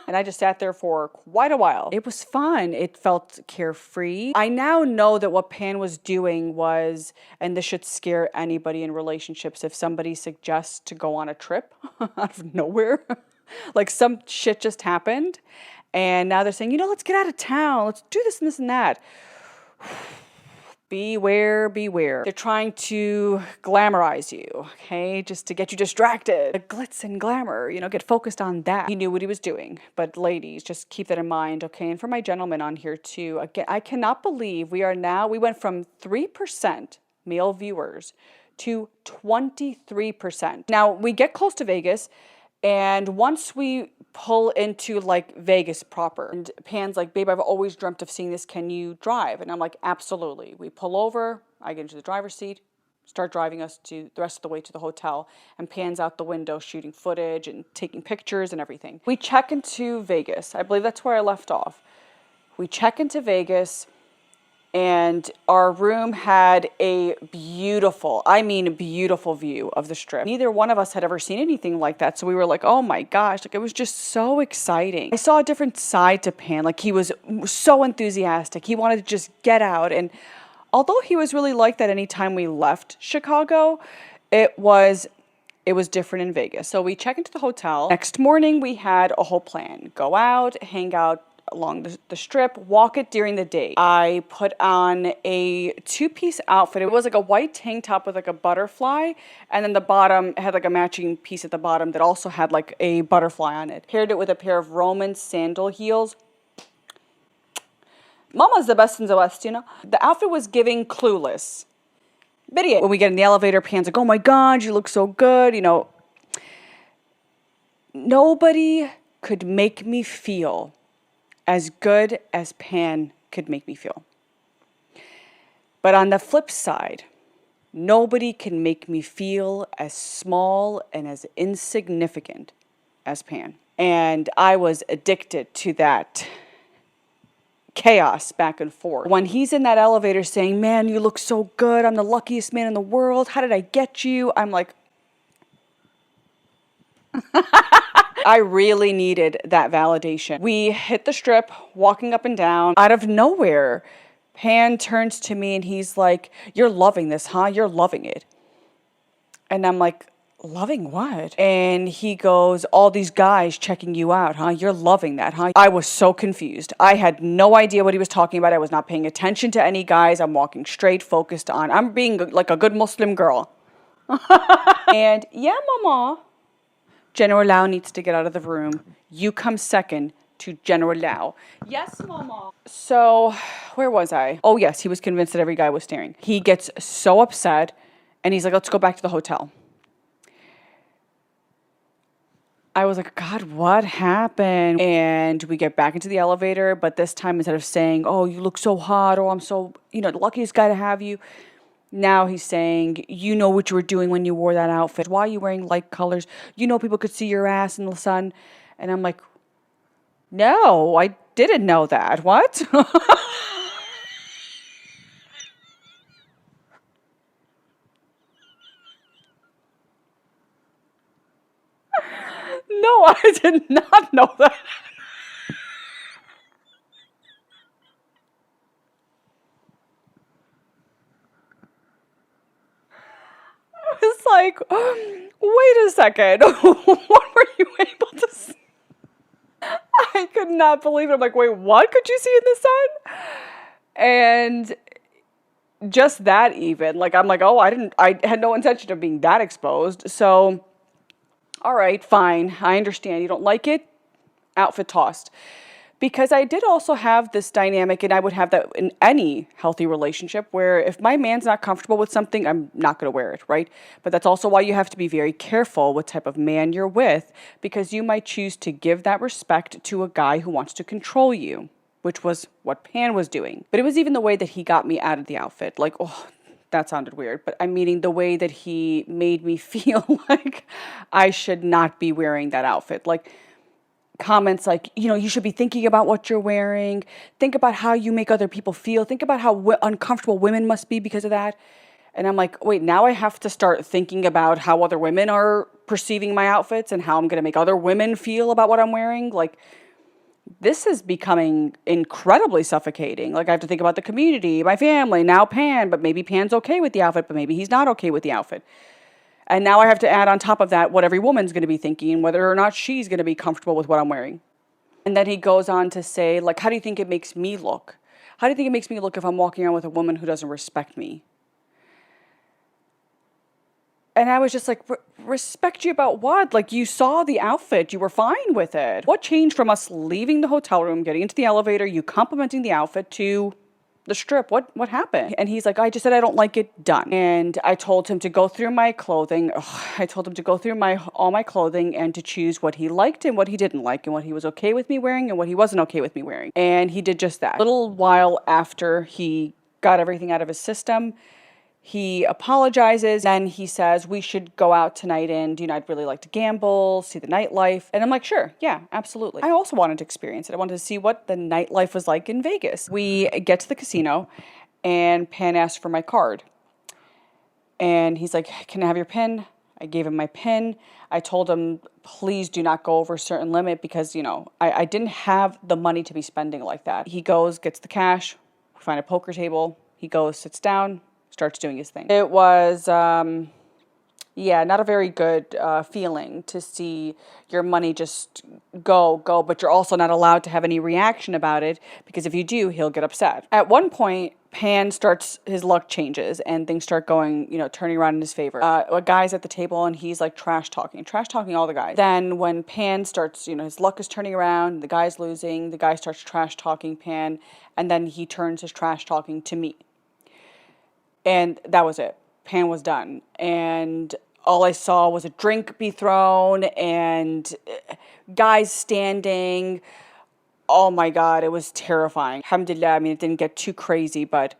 A: And I just sat there for quite a while. It was fun. It felt carefree. I now know that what Pan was doing was, and this should scare anybody in relationships, if somebody suggests to go on a trip out of nowhere, like some shit just happened, and now they're saying, let's get out of town. Let's do this and this and that. Beware, beware. They're trying to glamorize you, okay? Just to get you distracted. The glitz and glamour, get focused on that. He knew what he was doing. But ladies, just keep that in mind, okay? And for my gentlemen on here too, again, I cannot believe we went from 3% male viewers to 23%. Now, we get close to Vegas, and once we pull into like Vegas proper, and Pan's like, babe, I've always dreamt of seeing this. Can you drive? And I'm like, absolutely. We pull over. I get into the driver's seat, start driving us to the rest of the way to the hotel, and pans out the window shooting footage and taking pictures and everything. We check into Vegas. I believe that's where I left off. We check into Vegas, and our room had a beautiful, I mean beautiful view of the Strip. Neither one of us had ever seen anything like that, so we were like, oh my gosh, like it was just so exciting. I saw a different side to Pan, like he was so enthusiastic. He wanted to just get out, and although he was really like that anytime we left Chicago, it was different in Vegas. So we check into the hotel. Next morning, we had a whole plan. Go out, hang out along the Strip, walk it during the day. I put on a two-piece outfit. It was like a white tank top with like a butterfly, and then the bottom had like a matching piece at the bottom that also had like a butterfly on it. Paired it with a pair of Roman sandal heels. Mama's the best in the West, you know? The outfit was giving Clueless. Video. When we get in the elevator, Pan's like, oh my God, you look so good, you know. Nobody could make me feel as good as Pan could make me feel. But on the flip side, nobody can make me feel as small and as insignificant as Pan. And I was addicted to that chaos back and forth. When he's in that elevator saying, man, you look so good. I'm the luckiest man in the world. How did I get you? I'm like, I really needed that validation. We hit the Strip, walking up and down. Out of nowhere, Pan turns to me and he's like, you're loving this, huh? You're loving it. And I'm like, loving what? And he goes, all these guys checking you out, huh? You're loving that, huh? I was so confused. I had no idea what he was talking about. I was not paying attention to any guys. I'm walking straight, focused on, I'm being like a good Muslim girl. And yeah, mama. General Lau needs to get out of the room. You come second to General Lau. Yes, mama. So, where was I? Oh, yes, he was convinced that every guy was staring. He gets so upset, and he's like, let's go back to the hotel. I was like, God, what happened? And we get back into the elevator, but this time instead of saying, oh, you look so hot, or I'm so, you know, the luckiest guy to have you, now he's saying, you know what you were doing when you wore that outfit. Why are you wearing light colors? You know people could see your ass in the sun. And I'm like, no, I didn't know that. What? No, I did not know that. It's like, wait a second. What were you able to see? I could not believe it. I'm like, wait, what could you see in the sun? And just that even, like, I'm like, oh, I had no intention of being that exposed. So, all right, fine. I understand. You don't like it? Outfit tossed. Because I did also have this dynamic, and I would have that in any healthy relationship, where if my man's not comfortable with something, I'm not going to wear it, right? But that's also why you have to be very careful what type of man you're with, because you might choose to give that respect to a guy who wants to control you, which was what Pan was doing. But it was even the way that he got me out of the outfit. Like, oh, that sounded weird, but I'm meaning the way that he made me feel like I should not be wearing that outfit. Like, comments like, you know, you should be thinking about what you're wearing. Think about how you make other people feel. Think about how uncomfortable women must be because of that. And I'm like, wait, now I have to start thinking about how other women are perceiving my outfits and how I'm going to make other women feel about what I'm wearing. Like, this is becoming incredibly suffocating. Like, I have to think about the community, my family, now Pan, but maybe Pan's okay with the outfit, but maybe he's not okay with the outfit. And now I have to add on top of that what every woman's going to be thinking, whether or not she's going to be comfortable with what I'm wearing. And then he goes on to say, like, how do you think it makes me look? How do you think it makes me look if I'm walking around with a woman who doesn't respect me? And I was just like, respect you about what? Like, you saw the outfit. You were fine with it. What changed from us leaving the hotel room, getting into the elevator, you complimenting the outfit, to the Strip? What happened? And he's like, I just said I don't like it, done. And I told him to go through my clothing. I told him to go through all my clothing and to choose what he liked and what he didn't like, and what he was okay with me wearing and what he wasn't okay with me wearing. And he did just that. A little while after he got everything out of his system, He apologizes, then he says, we should go out tonight and, I'd really like to gamble, see the nightlife. And I'm like, sure, yeah, absolutely. I also wanted to experience it. I wanted to see what the nightlife was like in Vegas. We get to the casino and Pan asks for my card. And he's like, can I have your PIN? I gave him my PIN. I told him, please do not go over a certain limit because, I didn't have the money to be spending like that. He goes, gets the cash, we find a poker table. He goes, sits down, starts doing his thing. It was, not a very good feeling to see your money just go, but you're also not allowed to have any reaction about it because if you do, he'll get upset. At one point, Pan starts, his luck changes and things start going, turning around in his favor. A guy's at the table and he's like trash talking all the guys. Then when Pan starts, his luck is turning around, the guy's losing, the guy starts trash talking Pan, and then he turns his trash talking to me. And that was it. Pan was done. And all I saw was a drink be thrown and guys standing. Oh my God, it was terrifying. Alhamdulillah, I mean, it didn't get too crazy, but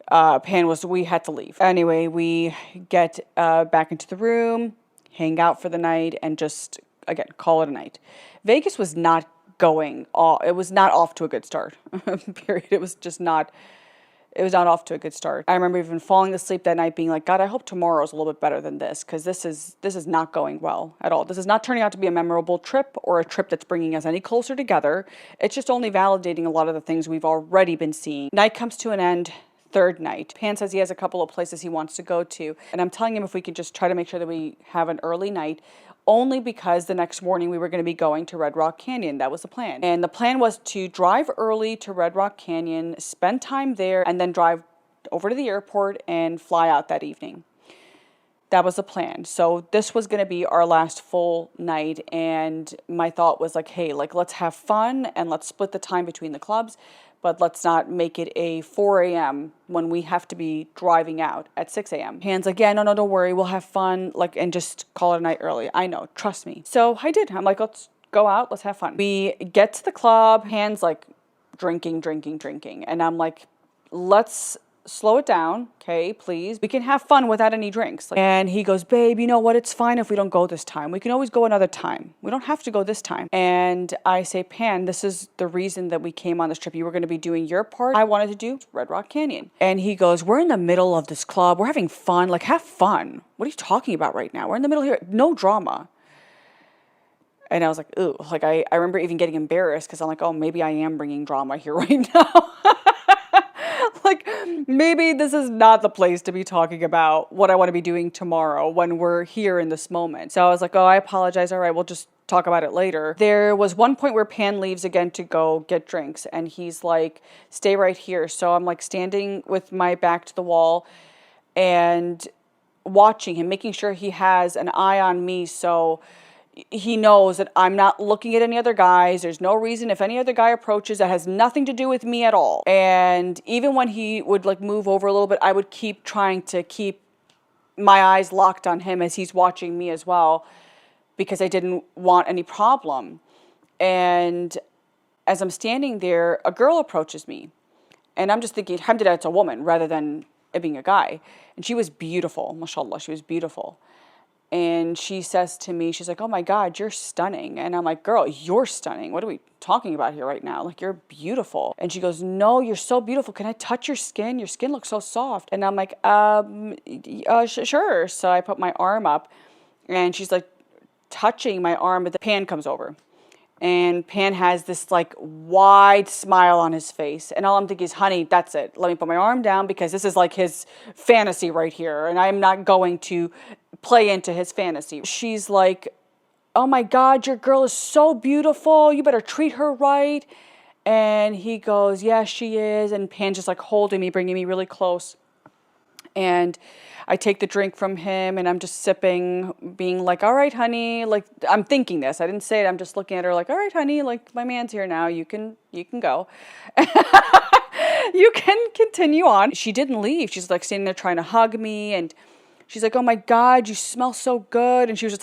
A: we had to leave. Anyway, we get back into the room, hang out for the night, and just, again, call it a night. Vegas was not it was not off to a good start, period. It was not off to a good start. I remember even falling asleep that night being like, God, I hope tomorrow's a little bit better than this because this is not going well at all. This is not turning out to be a memorable trip or a trip that's bringing us any closer together. It's just only validating a lot of the things we've already been seeing. Night comes to an end. Third night. Pan says he has a couple of places he wants to go to, and I'm telling him if we could just try to make sure that we have an early night, only because the next morning we were going to be going to Red Rock Canyon. That was the plan. And the plan was to drive early to Red Rock Canyon, spend time there, and then drive over to the airport and fly out that evening. That was the plan. So this was going to be our last full night, and my thought was like, hey, let's have fun and let's split the time between the clubs, but let's not make it a 4 a.m. when we have to be driving out at 6 a.m. Pan's like, yeah, no, don't worry. We'll have fun, and just call it a night early. I know, trust me. So I did. I'm like, let's go out. Let's have fun. We get to the club. Pan's like drinking. And I'm like, let's slow it down, okay, please. We can have fun without any drinks. And he goes, babe, you know what? It's fine if we don't go this time. We can always go another time. We don't have to go this time. And I say, Pan, this is the reason that we came on this trip. You were going to be doing your part. I wanted to do Red Rock Canyon. And he goes, we're in the middle of this club. We're having fun. Have fun. What are you talking about right now? We're in the middle here. No drama. And I was like, ooh, I remember even getting embarrassed because I'm like, oh, maybe I am bringing drama here right now. Maybe this is not the place to be talking about what I want to be doing tomorrow when we're here in this moment. So I was like, oh, I apologize. All right, we'll just talk about it later. There was one point where Pan leaves again to go get drinks, and he's like, stay right here. So I'm standing with my back to the wall and watching him, making sure he has an eye on me so he knows that I'm not looking at any other guys. There's no reason if any other guy approaches that has nothing to do with me at all. And even when he would move over a little bit, I would keep trying to keep my eyes locked on him as he's watching me as well, because I didn't want any problem. And as I'm standing there, a girl approaches me, and I'm just thinking, alhamdulillah, it's a woman rather than it being a guy. And she was beautiful, mashallah, she was beautiful. And she says to me, she's like, oh my God, you're stunning. And I'm like, girl, you're stunning. What are we talking about here right now? You're beautiful. And she goes, no, you're so beautiful. Can I touch your skin? Your skin looks so soft. And I'm like, sure. So I put my arm up, and she's touching my arm, but the Pan comes over. And Pan has this wide smile on his face. And all I'm thinking is, honey, that's it. Let me put my arm down because this is his fantasy right here. And I'm not going to play into his fantasy. She's like, oh my God, your girl is so beautiful. You better treat her right. And he goes, yeah, she is. And Pan's just holding me, bringing me really close. And I take the drink from him, and I'm just sipping, being like, all right, honey. I'm thinking this. I didn't say it. I'm just looking at her all right, honey, my man's here now. You can go. You can continue on. She didn't leave. She's standing there trying to hug me, and she's like, oh my God, you smell so good. And she was just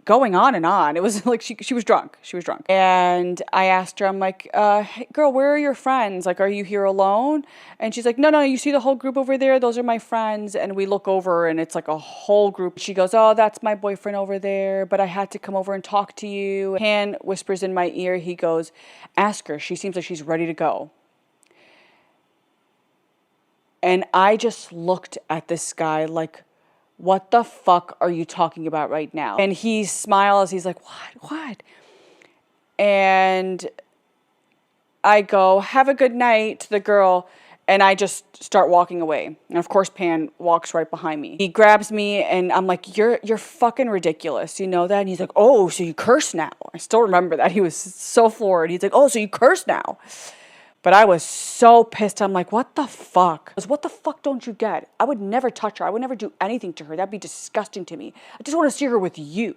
A: going on and on. It was like she was drunk. She was drunk. And I asked her, I'm like, hey, girl, where are your friends? Like, are you here alone? And she's like, no, you see the whole group over there? Those are my friends. And we look over and it's like a whole group. She goes, oh, that's my boyfriend over there, but I had to come over and talk to you. Han whispers in my ear. He goes, ask her. She seems like she's ready to go. And I just looked at this guy like, what the fuck are you talking about right now? And he smiles. He's like, what? And I go, have a good night to the girl. And I just start walking away. And of course, Pan walks right behind me. He grabs me and I'm like, you're fucking ridiculous. You know that? And he's like, oh, so you curse now. I still remember that. He was so floored. He's like, oh, so you curse now. But I was so pissed. I'm like, what the fuck? What the fuck don't you get? I would never touch her. I would never do anything to her. That'd be disgusting to me. I just want to see her with you.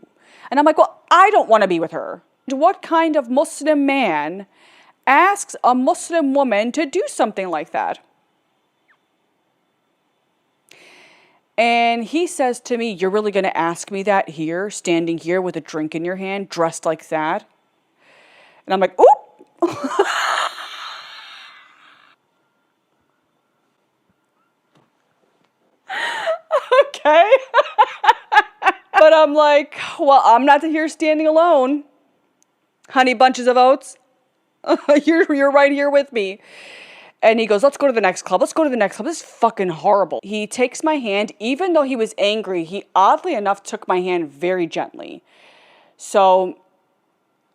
A: And I'm like, well, I don't want to be with her. What kind of Muslim man asks a Muslim woman to do something like that? And he says to me, you're really going to ask me that here, standing here with a drink in your hand, dressed like that? And I'm like, oop. Okay. But I'm like, well, I'm not here standing alone. Honey bunches of oats. You're right here with me. And he goes, let's go to the next club. Let's go to the next club. This is fucking horrible. He takes my hand. Even though he was angry, he oddly enough took my hand very gently. So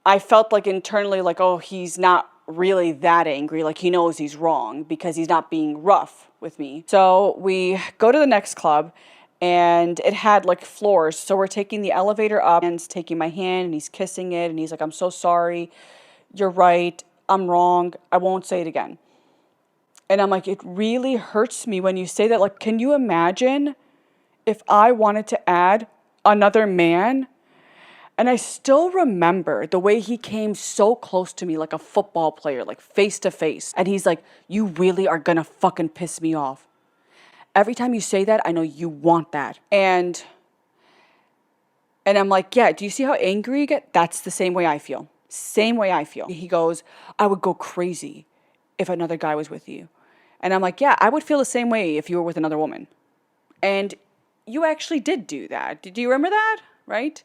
A: I felt like internally like, oh, he's not really that angry. Like he knows he's wrong because he's not being rough with me. So we go to the next club and it had like floors. So we're taking the elevator up and he's taking my hand and he's kissing it. And he's like, I'm so sorry. You're right. I'm wrong. I won't say it again. And I'm like, it really hurts me when you say that. Like, can you imagine if I wanted to add another man? And I still remember the way he came so close to me like a football player, like face to face. And he's like, you really are gonna fucking piss me off. Every time you say that, I know you want that. And I'm like, yeah, do you see how angry you get? That's the same way I feel. Same way I feel. He goes, I would go crazy if another guy was with you. And I'm like, yeah, I would feel the same way if you were with another woman. And you actually did do that. Do you remember that? Right?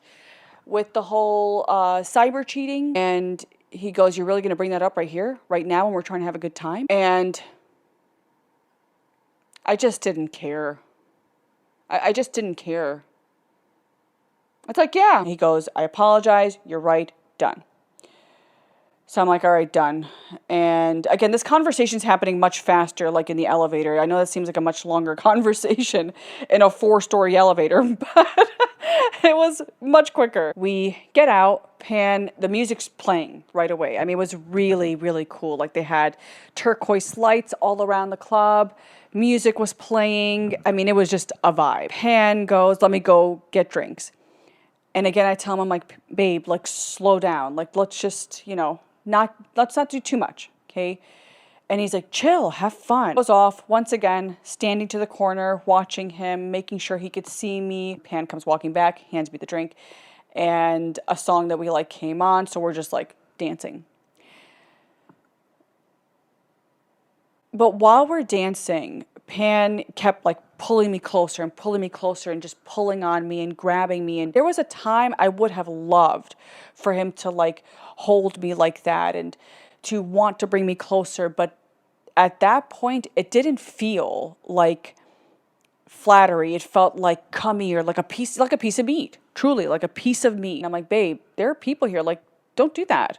A: With the whole cyber cheating. And he goes, you're really going to bring that up right here, right now when we're trying to have a good time? And I just didn't care. I just didn't care. It's like, yeah. He goes, I apologize. You're right. Done. So I'm like, all right, done. And again, this conversation's happening much faster, like in the elevator. I know that seems like a much longer conversation in a 4-story elevator, but it was much quicker. We get out, Pan, the music's playing right away. I mean, it was really, really cool. Like they had turquoise lights all around the club. Music was playing. I mean, it was just a vibe. Pan goes, let me go get drinks. And again, I tell him, I'm like, babe, like slow down. Like, let's just, let's not do too much, okay? And he's like, chill, have fun. Goes off, once again, standing to the corner, watching him, making sure he could see me. Pan comes walking back, hands me the drink, and a song that we like came on, so we're just like dancing. But while we're dancing, Pan kept like pulling me closer and just pulling on me and grabbing me. And there was a time I would have loved for him to like hold me like that and to want to bring me closer. But at that point, it didn't feel like flattery. It felt like cummy or like a piece of meat, truly like a piece of meat. And I'm like, babe, there are people here. Like, don't do that.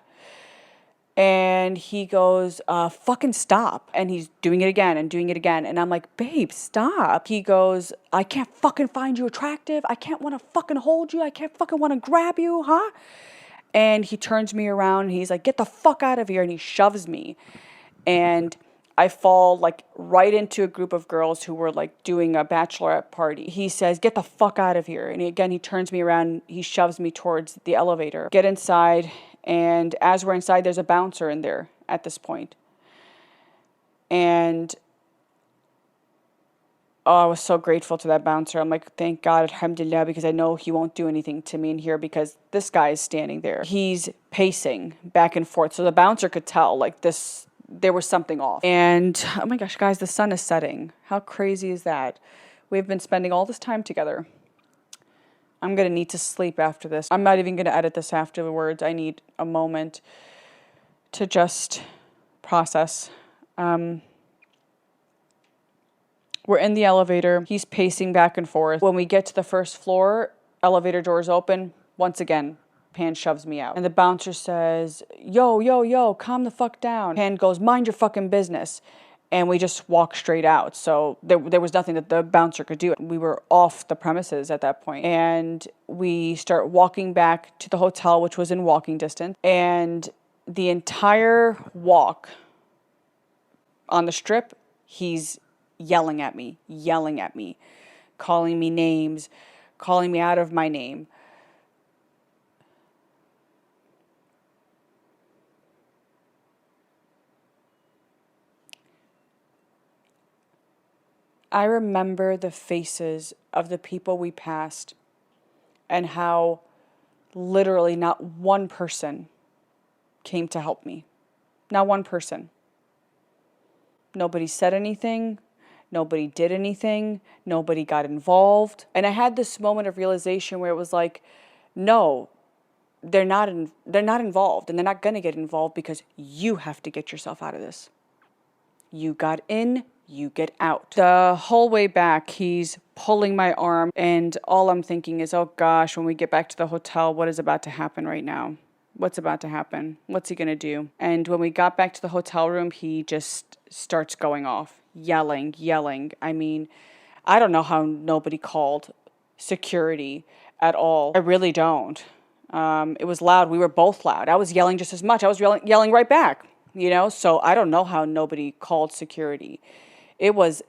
A: And he goes, fucking stop. And he's doing it again and doing it again. And I'm like, babe, stop. He goes, I can't fucking find you attractive. I can't want to fucking hold you. I can't fucking want to grab you, huh? And he turns me around and he's like, get the fuck out of here. And he shoves me. And I fall like right into a group of girls who were like doing a bachelorette party. He says, get the fuck out of here. And he turns me around. He shoves me towards the elevator. Get inside. And as we're inside, there's a bouncer in there at this point. And Oh, I was so grateful to that bouncer. I'm like, thank God, alhamdulillah, because I know he won't do anything to me in here because this guy is standing there. He's pacing back and forth. So the bouncer could tell, like, there was something off. And, oh my gosh, guys, the sun is setting. How crazy is that? We've been spending all this time together. I'm going to need to sleep after this. I'm not even going to edit this afterwards. I need a moment to just process. We're in the elevator. He's pacing back and forth. When we get to the first floor, elevator doors open. Once again, Pan shoves me out. And the bouncer says, yo, yo, yo, calm the fuck down. Pan goes, mind your fucking business. And we just walk straight out. So there was nothing that the bouncer could do. We were off the premises at that point. And we start walking back to the hotel, which was in walking distance. And the entire walk on the strip, he's yelling at me, calling me names, calling me out of my name. I remember the faces of the people we passed and how literally not one person came to help me. Not one person. Nobody said anything. Nobody did anything. Nobody got involved. And I had this moment of realization where it was like, no, they're not involved, and they're not going to get involved because you have to get yourself out of this. You got in, you get out. The whole way back, he's pulling my arm, and all I'm thinking is, oh gosh, when we get back to the hotel, what is about to happen right now? What's about to happen? What's he going to do? And when we got back to the hotel room, he just starts going off, yelling. I mean, I don't know how nobody called security at all. I really don't. It was loud. We were both loud. I was yelling just as much. I was yelling right back, so I don't know how nobody called security. It was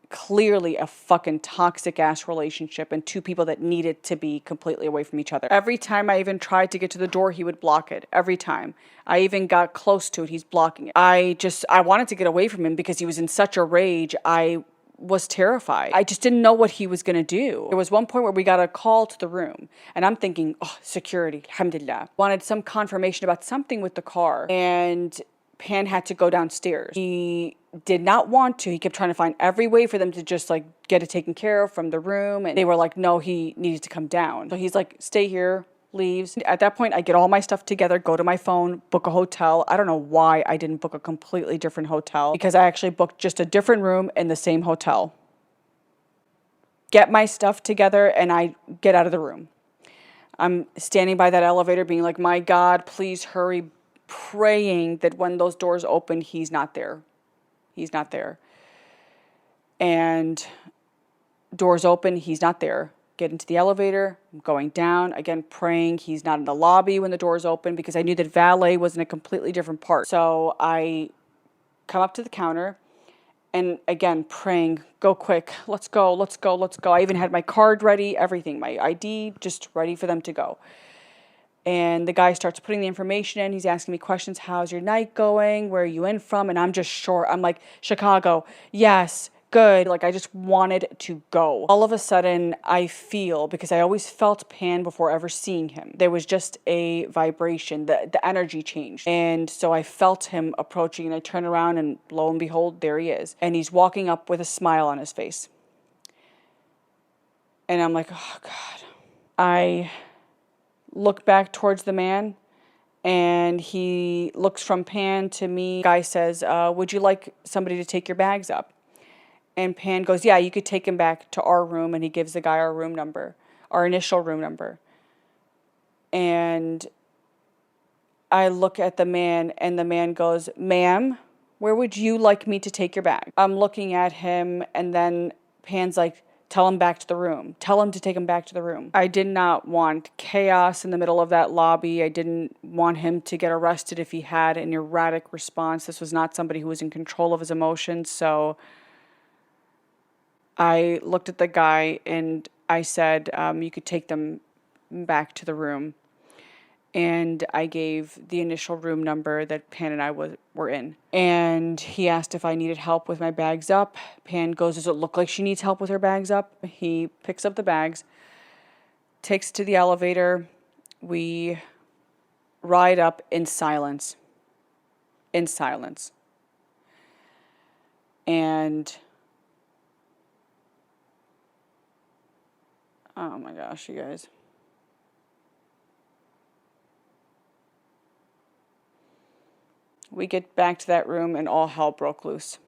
A: clearly a fucking toxic ass relationship and two people that needed to be completely away from each other. Every time I even tried to get to the door, he would block it. Every time. I even got close to it, he's blocking it. I wanted to get away from him because he was in such a rage. I was terrified. I just didn't know what he was going to do. There was one point where we got a call to the room and I'm thinking, oh, security, alhamdulillah. Wanted some confirmation about something with the car, and Pan had to go downstairs. He did not want to. He kept trying to find every way for them to just like get it taken care of from the room. And they were like, no, he needed to come down. So he's like, stay here, leaves. At that point, I get all my stuff together, go to my phone, book a hotel. I don't know why I didn't book a completely different hotel, because I actually booked just a different room in the same hotel. Get my stuff together and I get out of the room. I'm standing by that elevator being like, my God, please hurry, praying that when those doors open, he's not there. He's not there. And doors open, he's not there. Get into the elevator, I'm going down, again praying he's not in the lobby when the doors open, because I knew that valet was in a completely different part. So I come up to the counter and again praying, go quick, let's go. I even had my card ready, everything, my ID, just ready for them to go. And the guy starts putting the information in. He's asking me questions. How's your night going? Where are you in from? And I'm just short. I'm like, Chicago. Yes. Good. Like, I just wanted to go. All of a sudden, I feel, because I always felt Pan before ever seeing him, there was just a vibration. The energy changed. And so I felt him approaching, and I turn around and lo and behold, there he is. And he's walking up with a smile on his face. And I'm like, oh God. I look back towards the man, and he looks from Pan to me. The guy says, would you like somebody to take your bags up? And Pan goes, yeah, you could take him back to our room. And he gives the guy our room number, our initial room number. And I look at the man, and the man goes, ma'am, where would you like me to take your bag? I'm looking at him, and then Pan's like, tell him back to the room. Tell him to take him back to the room. I did not want chaos in the middle of that lobby. I didn't want him to get arrested if he had an erratic response. This was not somebody who was in control of his emotions. So I looked at the guy and I said, you could take them back to the room. and I gave the initial room number that Pan and I were in. And he asked if I needed help with my bags up. Pan goes, does it look like she needs help with her bags up? He picks up the bags, takes it to the elevator. We ride up in silence. In silence. And oh my gosh, you guys. We get back to that room and all hell broke loose.